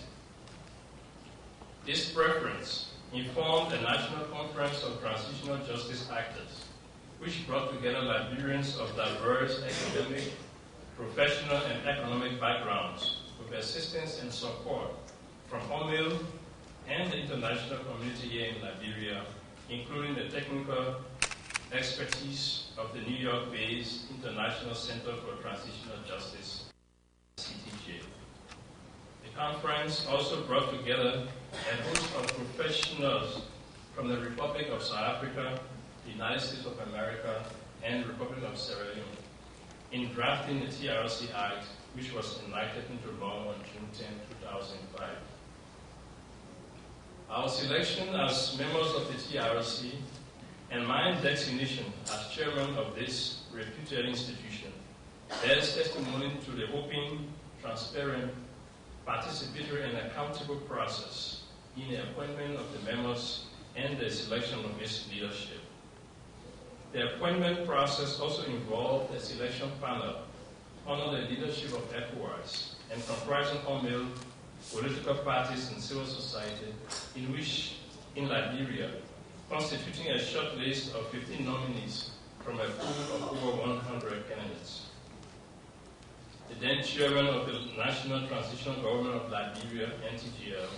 Speaker 9: This preference informed the National Conference of Transitional Justice Actors, which brought together Liberians of diverse academic, professional, and economic backgrounds with assistance and support from HOMIL and the international community here in Liberia, including the technical expertise of the New York-based International Center for Transitional Justice, CTJ. The conference also brought together a host of professionals from the Republic of South Africa, the United States of America, and the Republic of Sierra Leone in drafting the TRC Act, which was enacted into law on June 10, 2005. Our selection as members of the TRC and my designation as chairman of this reputed institution bears testimony to the open, transparent, participatory, and accountable process in the appointment of the members and the selection of its leadership. The appointment process also involved a selection panel under the leadership of ECOWAS and comprising HOMIL, political parties, and civil society, in Liberia, constituting a short list of 15 nominees from a pool of over 100 candidates. The then chairman of the National Transitional Government of Liberia, NTGL,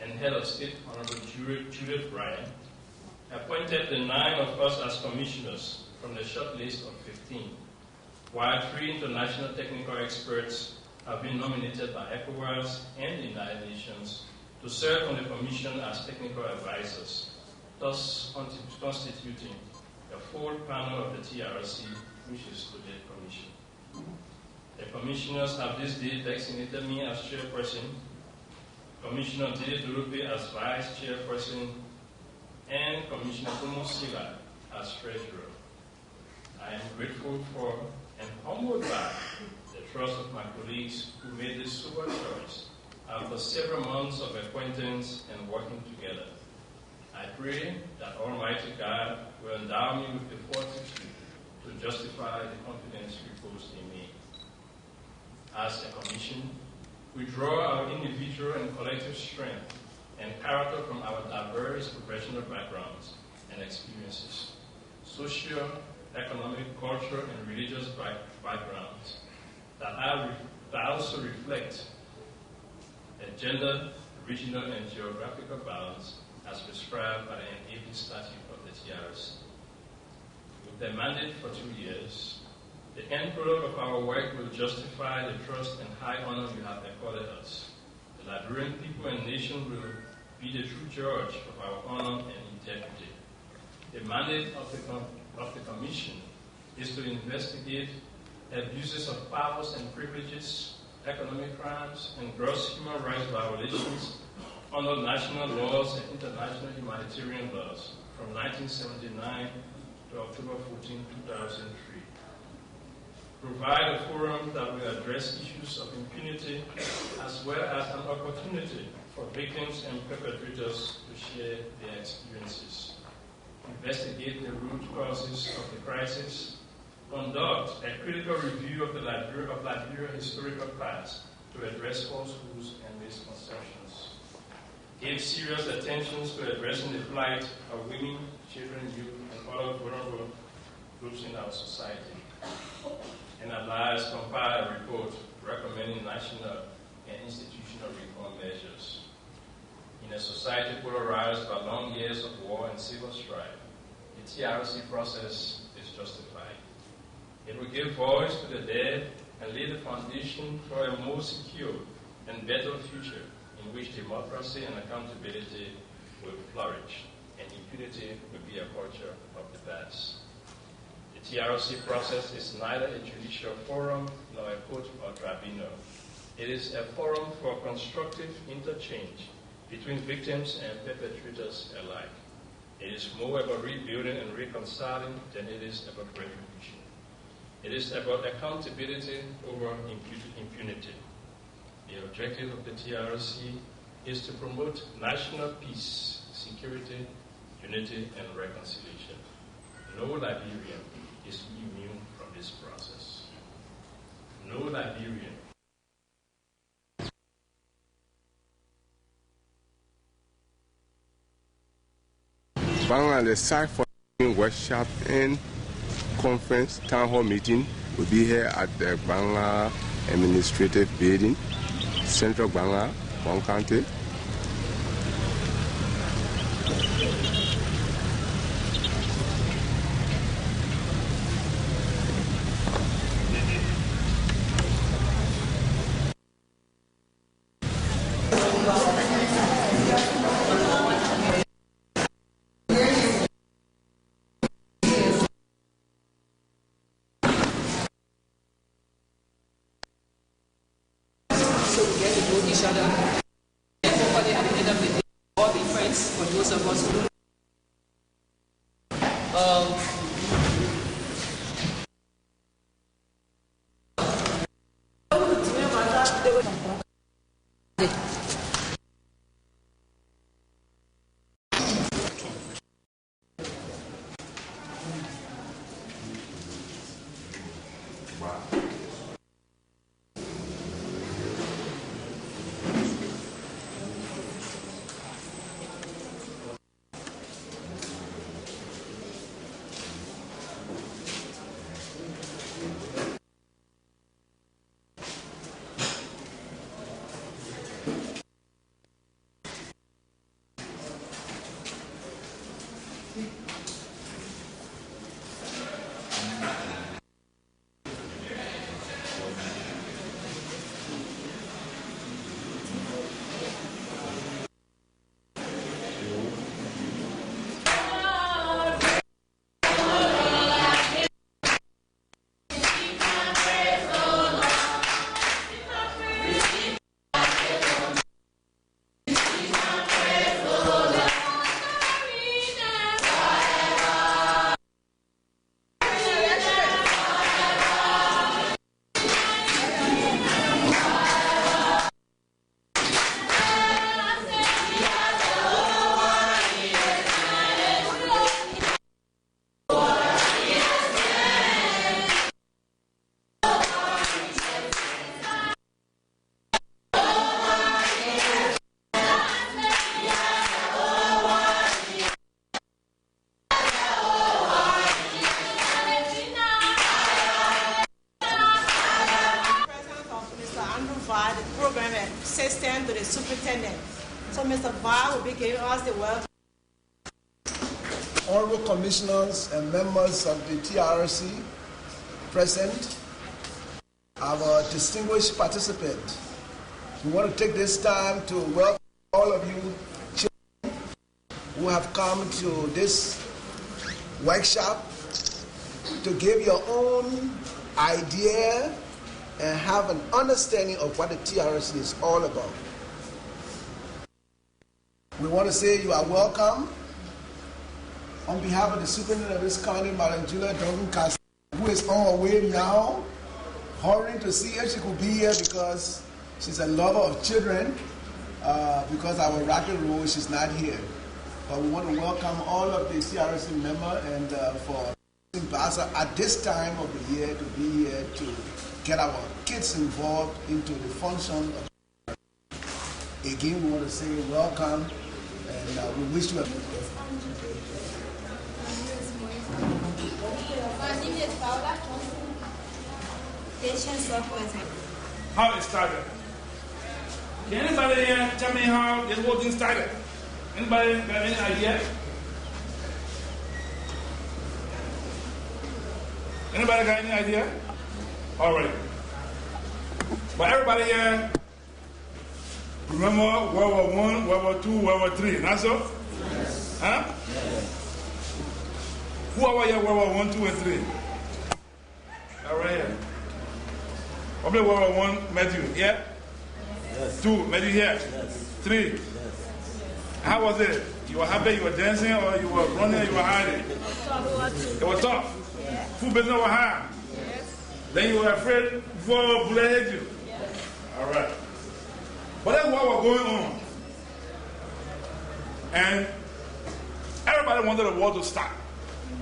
Speaker 9: and head of state, Honorable Judith Bryan, appointed the 9 of us as commissioners from the short list of 15, while 3 international technical experts have been nominated by ECOWAS and the United Nations to serve on the commission as technical advisors, thus constituting the full panel of the TRC, which is today's commission. The commissioners have this day designated me as chairperson, Commissioner Gedeh as vice chairperson, and Commissioner Sila as treasurer. I am grateful for and humbled by the trust of my colleagues who made this sober choice after several months of acquaintance and working together. I pray that Almighty God will endow me with the fortitude to justify the confidence reposed in me. As a commission, we draw our individual and collective strength and character from our diverse professional backgrounds and experiences, social, economic, cultural, and religious backgrounds that also reflect a gender, regional, and geographical balance as prescribed by the enabling statute of the TRC. With the mandate for 2 years, the end product of our work will justify the trust and high honor you have accorded us. The Liberian people and nation will be the true judge of our honor and integrity. The mandate of the Commission is to investigate abuses of powers and privileges, economic crimes, and gross human rights violations under national laws and international humanitarian laws from 1979 to October 14, 2003. Provide a forum that will address issues of impunity as well as an opportunity for victims and perpetrators to share their experiences. Investigate the root causes of the crisis. Conduct a critical review of the Liberia historical past to address falsehoods and misconceptions. Give serious attention to addressing the plight of women, children, youth, and other vulnerable groups in our society. And at last, compile a report recommending national and institutional reform measures. In a society polarized by long years of war and civil strife, the TRC process is justified. It will give voice to the dead and lay the foundation for a more secure and better future in which democracy and accountability will flourish and impunity will be a culture of the past. The TRC process is neither a judicial forum nor a court or tribunal. It is a forum for constructive interchange between victims and perpetrators alike. It is more about rebuilding and reconciling than it is about retribution. It is about accountability over impunity. The objective of the TRC is to promote national peace, security, unity, and reconciliation. No Liberian is immune from this process. No Liberian. Liberian.
Speaker 10: Bangla, the site for workshop and conference town hall meeting will be here at the Bangla Administrative Building, Central Bangla, Bong County.
Speaker 8: To the superintendent. So Mr. Barr will be giving us the word.
Speaker 11: Honorable commissioners and members of the TRC present, our distinguished participant. We want to take this time to welcome all of you children who have come to this workshop to give your own idea and have an understanding of what the TRC is all about. We want to say you are welcome. On behalf of the superintendent of this county, Madam Julia Duncan, who is on her way now, hurrying to see if she could be here because she's a lover of children, because our rapid rule, she's not here. But we want to welcome all of the TRC members and for at this time of the year to be here to get our kids involved into the function of. Again, we want to say welcome and we wish you a
Speaker 8: My name is Paula.
Speaker 12: How it started? Can anybody here tell me how this whole thing started? Anybody got any idea? Anybody got any idea? All right. But everybody here remember World War I, World War II, World War III, not so? Yes. Huh? Yes. Who are here World War I, II, and III? All right here. Probably World War I, Matthew, yeah? Yes. 2, Matthew here? Yes. 3? Yes. How was it? You were happy, you were dancing, or you were running, you were hiding? It was tough. Yeah. Food business was hard. Yes. Then you were afraid before bullet hit you. Yes. All right. But that's what was going on. And everybody wanted the war to stop.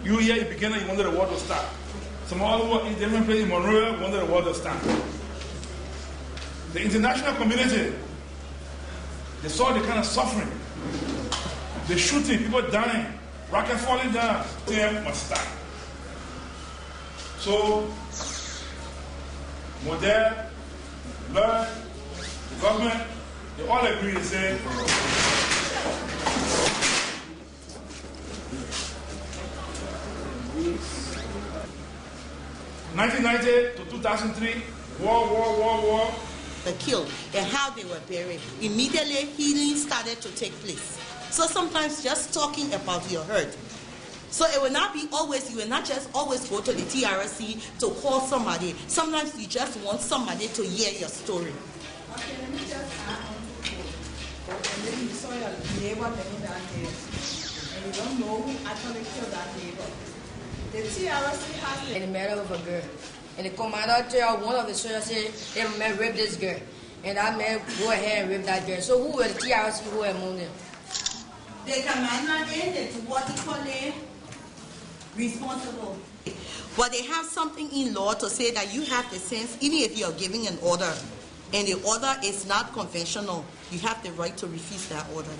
Speaker 12: You here in the beginning, you wanted the war to stop. Some other in different places in Monrovia wanted the war to stop. The international community, they saw the kind of suffering, the shooting, people dying. rocket falling down, thing must start. So, model, learn, the government, they all agree to say, 1990 to 2003, war.
Speaker 8: The killed and how they were buried. Immediately, healing started to take place. So sometimes just talking about your hurt. So it will not be always, you will not just always go to the TRC to call somebody. Sometimes you just want somebody to hear your story.
Speaker 13: Okay, let me just add on to and maybe you saw your neighbor living that day, and you don't know who actually killed that neighbor. The TRC has
Speaker 14: in the murder of a girl. And the commander tell one of the soldiers say they may rape this girl. And that man go ahead and rape that girl. So who were the TRC who were among them?
Speaker 8: The commander is what you call it responsible. But they have something in law to say that you have the sense, even if you are giving an order, and the order is not conventional, you have the right to refuse that order.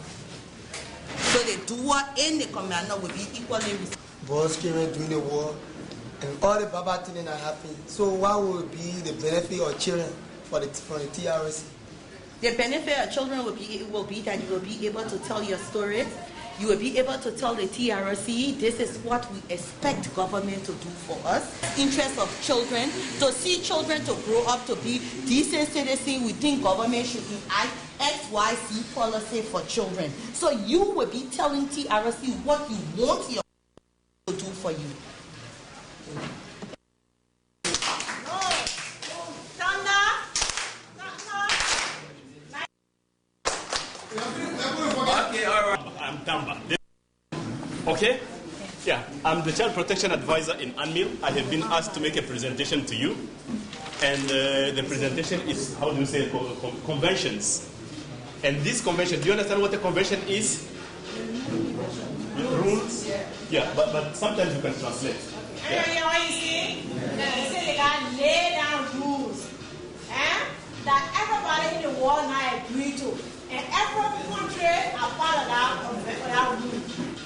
Speaker 8: So the doer and the commander will be equally responsible.
Speaker 15: Boys came in during the war, and all the bad things that happened. So what would be the benefit of children for the TRC?
Speaker 8: The benefit of children will be that you will be able to tell your stories. You will be able to tell the TRC, this is what we expect government to do for us. Interest of children, to see children to grow up to be decent citizens, we think government should enact XYZ policy for children. So you will be telling TRC what you want your to do for you.
Speaker 16: Okay, all right. I'm Tamba. Okay? Yeah, I'm the Child Protection Advisor in UNMIL. I have been asked to make a presentation to you. And the presentation is, how do you say, conventions. And this convention, do you understand what a convention is? Rules? Yeah, but sometimes you can translate. Yeah.
Speaker 8: You know what you see? They say they got lay down rules. That everybody in the world now agree to. And every country are part of that rule.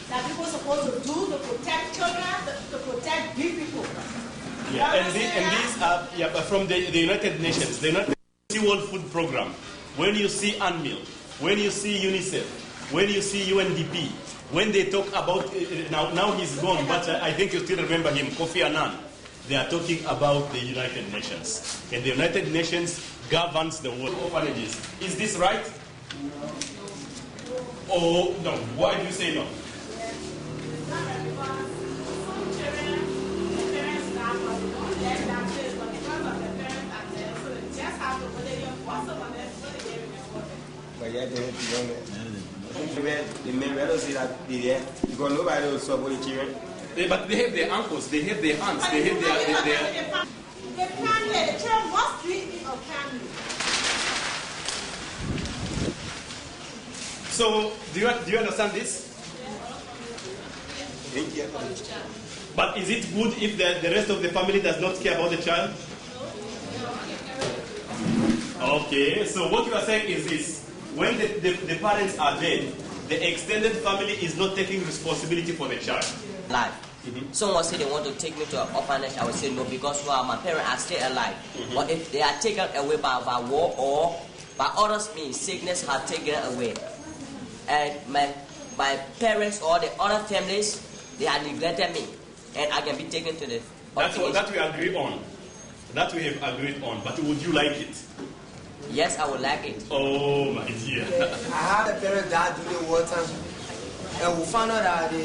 Speaker 8: That people are supposed to do to protect children, to protect big people.
Speaker 16: Yeah, and these are from the United Nations, the United Nations World Food Program. When you see UNMIL, when you see UNICEF, when you see UNDP, when they talk about, now he's gone, but I think you still remember him, Kofi Annan. They are talking about the United Nations. And the United Nations governs the world orphanages. Is this right? Oh, no. Why do you say no?
Speaker 17: But yet they have to go there. The men rather say that they're there because nobody will support the children.
Speaker 16: But they have their uncles, they have their aunts, they have their
Speaker 8: the family, the children must be in a family.
Speaker 16: So, do you understand this? But is it good if the rest of the family does not care about the child? Okay, so what you are saying is this. When the parents are dead, the extended family is not taking responsibility for the child.
Speaker 18: Life. Someone said they want to take me to an orphanage, I would say no, because my parents are still alive. But if they are taken away by war or by others means sickness has taken away, and my parents or the other families, they are neglected me, and I can be taken to the orphanage.
Speaker 16: That we agree on. That we have agreed on. But would you like it?
Speaker 18: Yes, I would like it.
Speaker 16: Oh my dear.
Speaker 15: I had a parent that during the war time, and we found out that the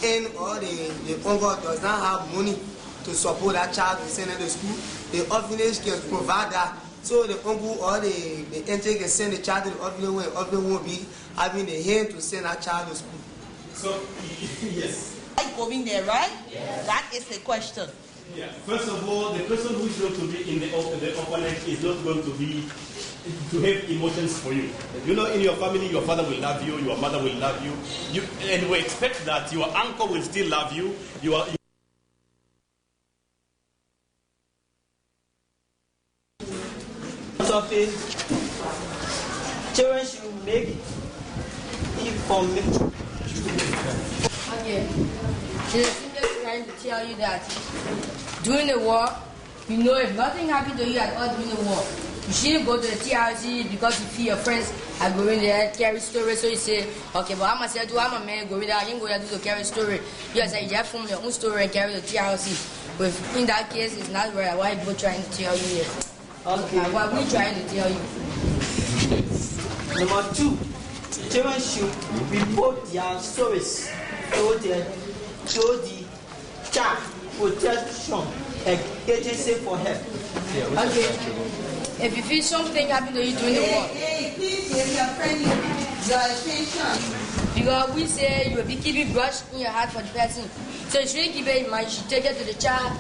Speaker 15: aunt or the uncle does not have money to support that child to send to school. The orphanage can provide that. So the uncle or the aunt can send the child to the orphanage when the orphanage won't be having the hand to send that child to school.
Speaker 16: So, yes.
Speaker 8: Going there, right? Yes. That is the question.
Speaker 16: Yeah. First of all, the person who is going to be in the orphanage is not going to have emotions for you. You know, in your family, your father will love you, your mother will love you, and we expect that your uncle will still love you.
Speaker 15: Children should make it.
Speaker 14: Okay. I'm just trying to tell you that during the war, you know, if nothing happened to you at all during the war, you shouldn't go to the TRC because you feel your friends are going there, carry story. So you say, okay, but I'm a man going there, I ain't going to carry story. You say, you have from your own story and carry the TRC. But in that case, it's not right. Why people trying to tell you here? Okay. What we trying to tell you?
Speaker 19: Number 2, children should report their stories to the child protection agency for help.
Speaker 14: Okay. If you feel something happened to you during the war,
Speaker 8: please give your friend your attention.
Speaker 14: Because we say you will be keeping brush in your heart for the person. So you shouldn't keep it in mind. You should take it to the child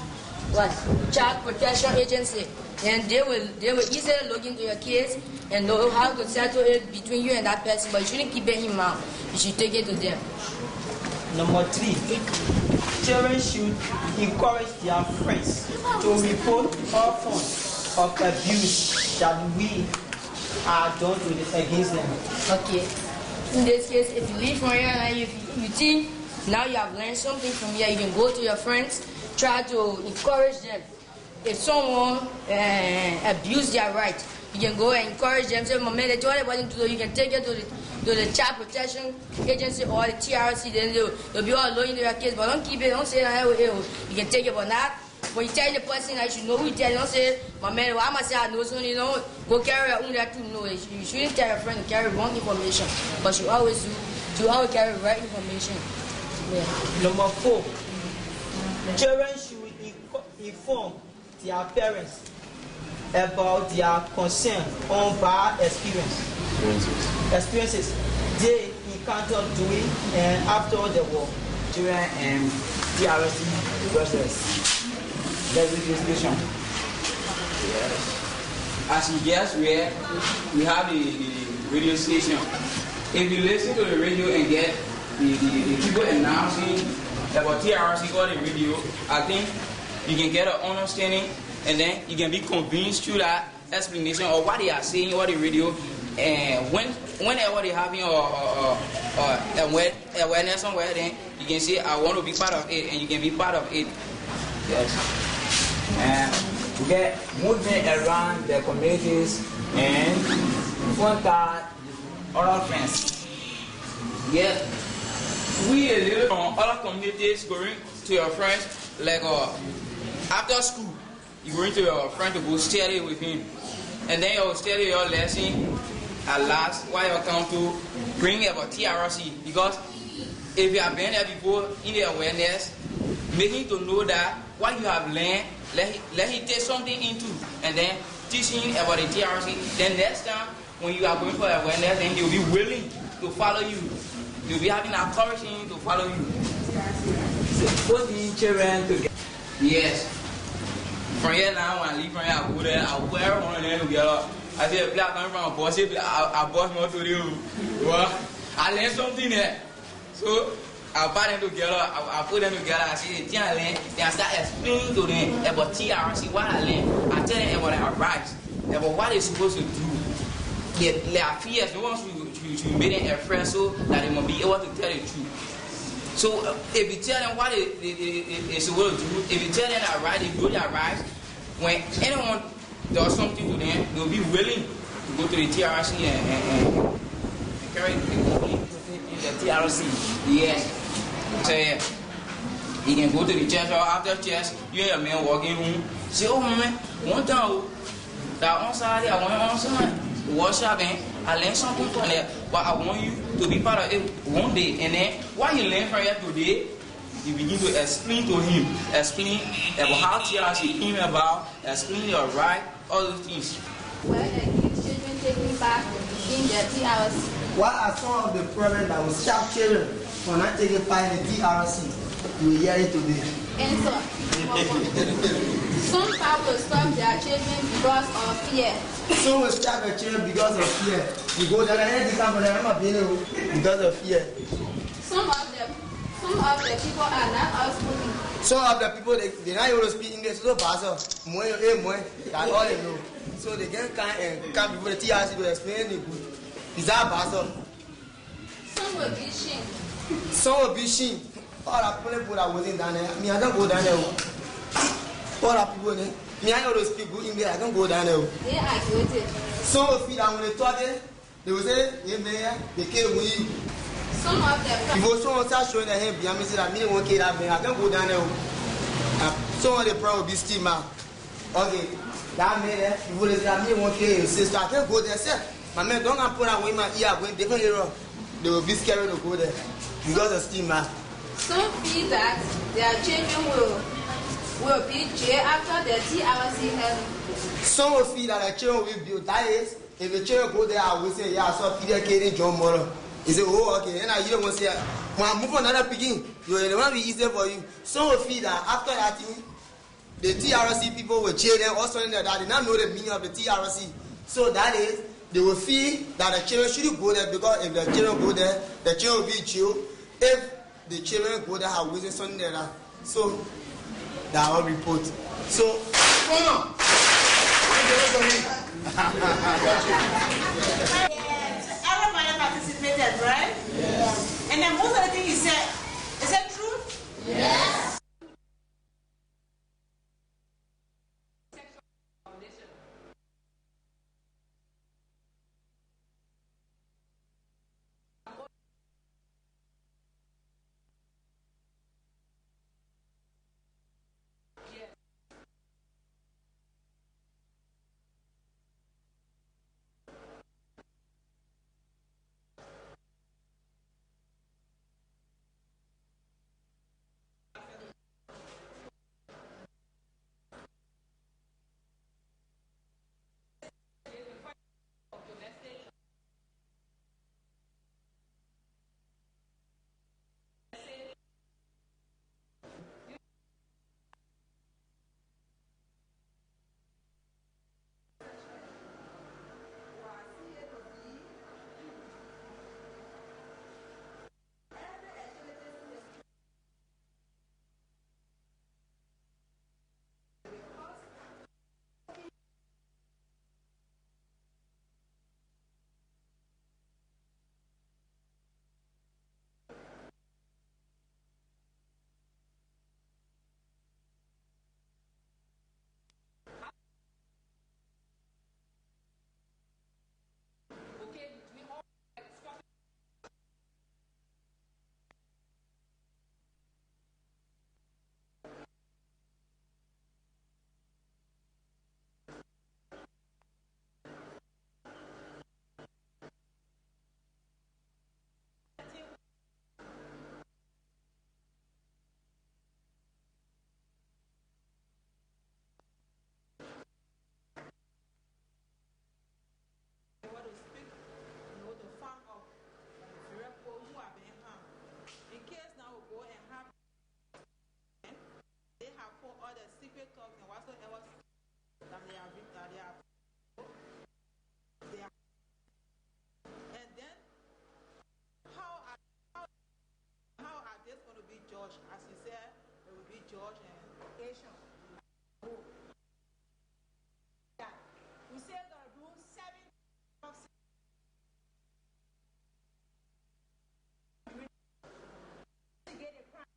Speaker 14: protection agency. And they will easily look into your case and know how to settle it between you and that person. But you shouldn't keep it in mind. You should take it to them.
Speaker 19: Number 3, children should encourage their friends to report all forms of abuse that we are done against them.
Speaker 14: Okay. In this case, if you leave from here and you think now you have learned something from here, you can go to your friends, try to encourage them. If someone abuse their right, you can go and encourage them. Say, "Mama, they told everybody to do." You can take it to the child protection agency or the TRC. Then they'll be all looking into your case. But don't keep it. Don't say that. You can take it, but not. When you tell the person that you know who you tell, don't say, "My man, well, I must say I know something." You know, go carry your own that to know. You shouldn't tell your friend to carry wrong information, but you always carry right information. Yeah.
Speaker 19: Number 4, children should inform their parents about their concern on bad experiences they encountered during and after the war.
Speaker 20: Children and TRC process. Legislation. Yes. As you just read, we have the radio station. If you listen to the radio and get the people announcing about TRC or the radio, I think you can get an understanding and then you can be convinced through that explanation of what they are saying or the radio. And whenever they having awareness somewhere, then you can say, I want to be part of it, and you can be part of it. Yes. And we get movement around the communities and contact other friends. Yes, we a little from other communities going to your friends, like after school, you're going to your friend to go study with him. And then you'll study your lesson at last while you come to bring about TRC. Because if you have been there before in the awareness, making to know that what you have learned, let him take something into, and then teaching about the TRC. Then next time, when you are going for awareness, then he'll be willing to follow you. He'll be having encouraging to follow you.
Speaker 19: So, both the children together.
Speaker 20: Yes. From here now, when I leave from here, I go there, I wear one of them together. I say, play coming from a boss, I boss more to you. Well, I learned something there. So, I put them together, I put them together, I say, I learn, then I start explaining to them about TRC, what I learned. I tell them about their rights, about what they're supposed to do. Their fears, they want to make them afraid so that they must be able to tell the truth. So, if you tell them what they're supposed to do, if you tell them their right, they do their rights, when anyone does something to them, they'll be willing to go to the TRC and carry the TRC. Yes. So you can go to the church or after church, you hear a man walking home. Say, oh man, one time that one side, I want one side. Worship and I learned something from there. But I want you to be part of it one day. And then what you learn from here today, you begin to explain to him, explain about how TRC came about, explain your right, all those things.
Speaker 21: Well, children taking back in the TRC.
Speaker 15: What are some of the problems that will stop children from not taking part in the TRC? You will hear it today.
Speaker 21: And so, some people will stop their children because of fear.
Speaker 15: Some will stop their children because of fear. You go down and you come because of fear.
Speaker 21: Some of the people are not outspoken.
Speaker 15: Some of the people they're not able to speak English. So that's all they know. So they can come before the TRC to explain it good. Is that bad?
Speaker 21: Some will be ashamed.
Speaker 15: Some will be ashamed. all the people that wasn't down there, I don't go down there. All the people there, I always speak good English, I don't go down there.
Speaker 21: They are guilty.
Speaker 15: Some of you that when they talk there, they will say, hey man, they came with you.
Speaker 21: Some of them.
Speaker 15: If someone starts showing their hand behind me, say that me won't kill that man, I can't go down there. Some of the problem will be still man. Okay, that man there, if you say that me won't kill your sister, I can't go there. Say, my man, don't put that way my ear going different area. They will be scared to go there because of steam man.
Speaker 21: Some feel that their children will be jailed after the TRC has.
Speaker 15: Some will feel that the children will be built. That is, if the children go there, I will say, yeah, I saw Peter Kaden John Moro. He said, oh, okay. And I hear one say, when I move on another begin, it will be easier for you. Some will feel that after that thing, the TRC people will jail them or something like that. They don't know the meaning of the TRC. So that is, they will feel that the children shouldn't go there because if the children go there, the children will be jailed. If the children go there, have witnessed something like that. So, that will report. So, come on.
Speaker 8: Everybody participated, right? Yes. And then most of the things he said, is that true? Yes. As you said, it will be George and Asian. We say they're going to do 7 to get a crime.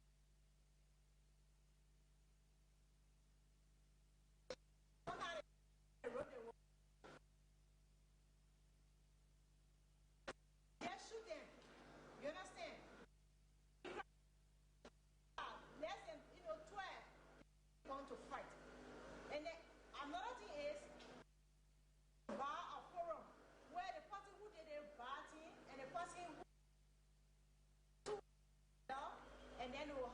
Speaker 8: Yes, shoot them. You understand? Less than 12 going to fight. And then another thing is bar a forum where the person who did a bad thing and the person who and then they will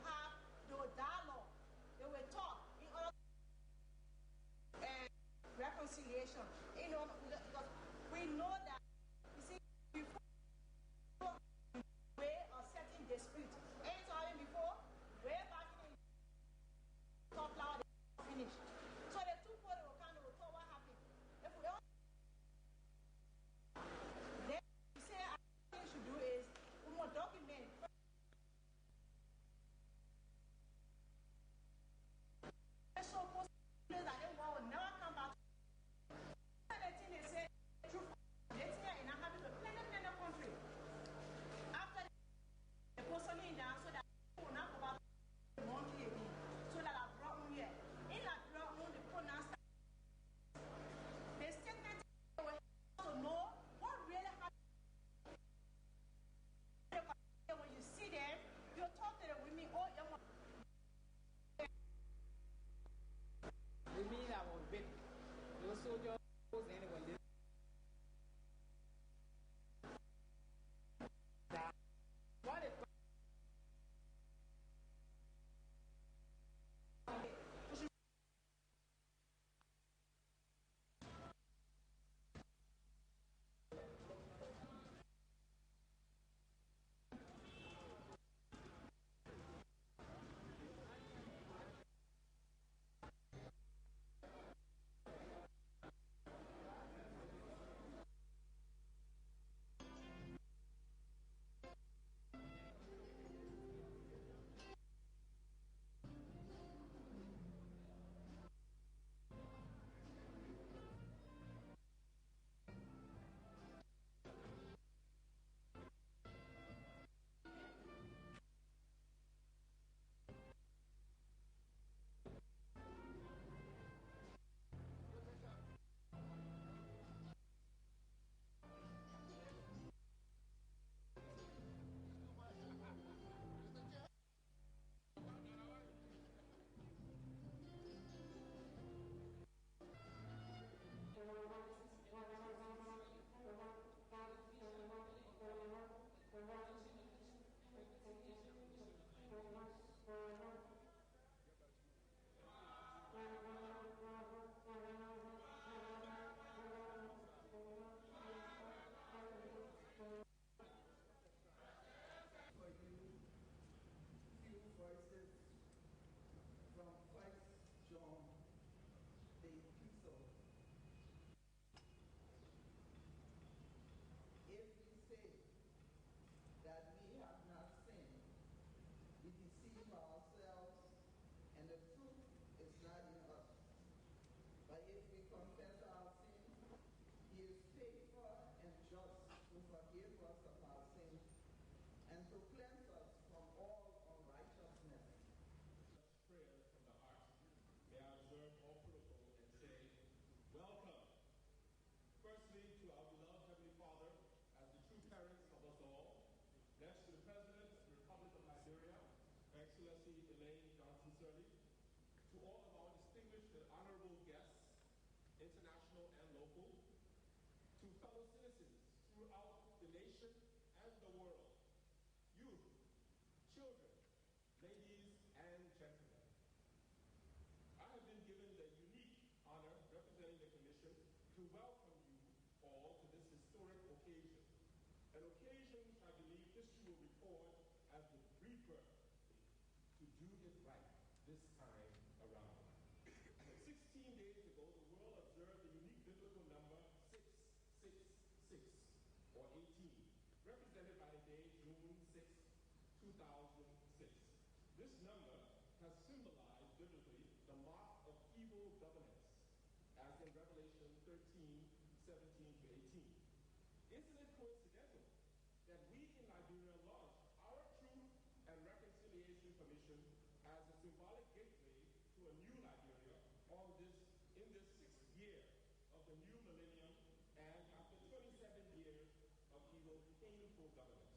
Speaker 8: dialogue, they will talk in order and reconciliation. Because we know that before way of setting dispute. Anytime before, way back in talk loud, finish. So the two people will come, they will talk what happened. If we don't, then we say what we should do is we must document. So most that they will never come back. The thing they say, truth.
Speaker 4: reside in us. But if we confess our sins, he is faithful and just to forgive us of our sins and to cleanse us from all unrighteousness.
Speaker 22: Prayer from the heart. May I observe all protocol and say, welcome. Firstly, to our beloved Heavenly Father, as the true parents of us all. Next, to the President of the Republic of Liberia, Her Excellency Elaine Johnson Sirleaf. To all of our distinguished and honorable guests, international and local. To fellow citizens throughout the nation and the world. Youth, children, ladies and gentlemen. I have been given the unique honor, representing the Commission, to welcome you all to this historic occasion. An occasion which I believe history will record as the rebirth to do it right this time around. 16 days ago, the world observed the unique biblical number 666, or 18, represented by the day June 6, 2006. This number has symbolized biblically the mark of evil governance, as in Revelation 13, 17 to 18. Isn't it coincidental that we in Liberia launched our Truth and Reconciliation Commission as a symbolic gateway to a new Liberia in this 6th year of the new millennium and after 27 years of evil, painful government?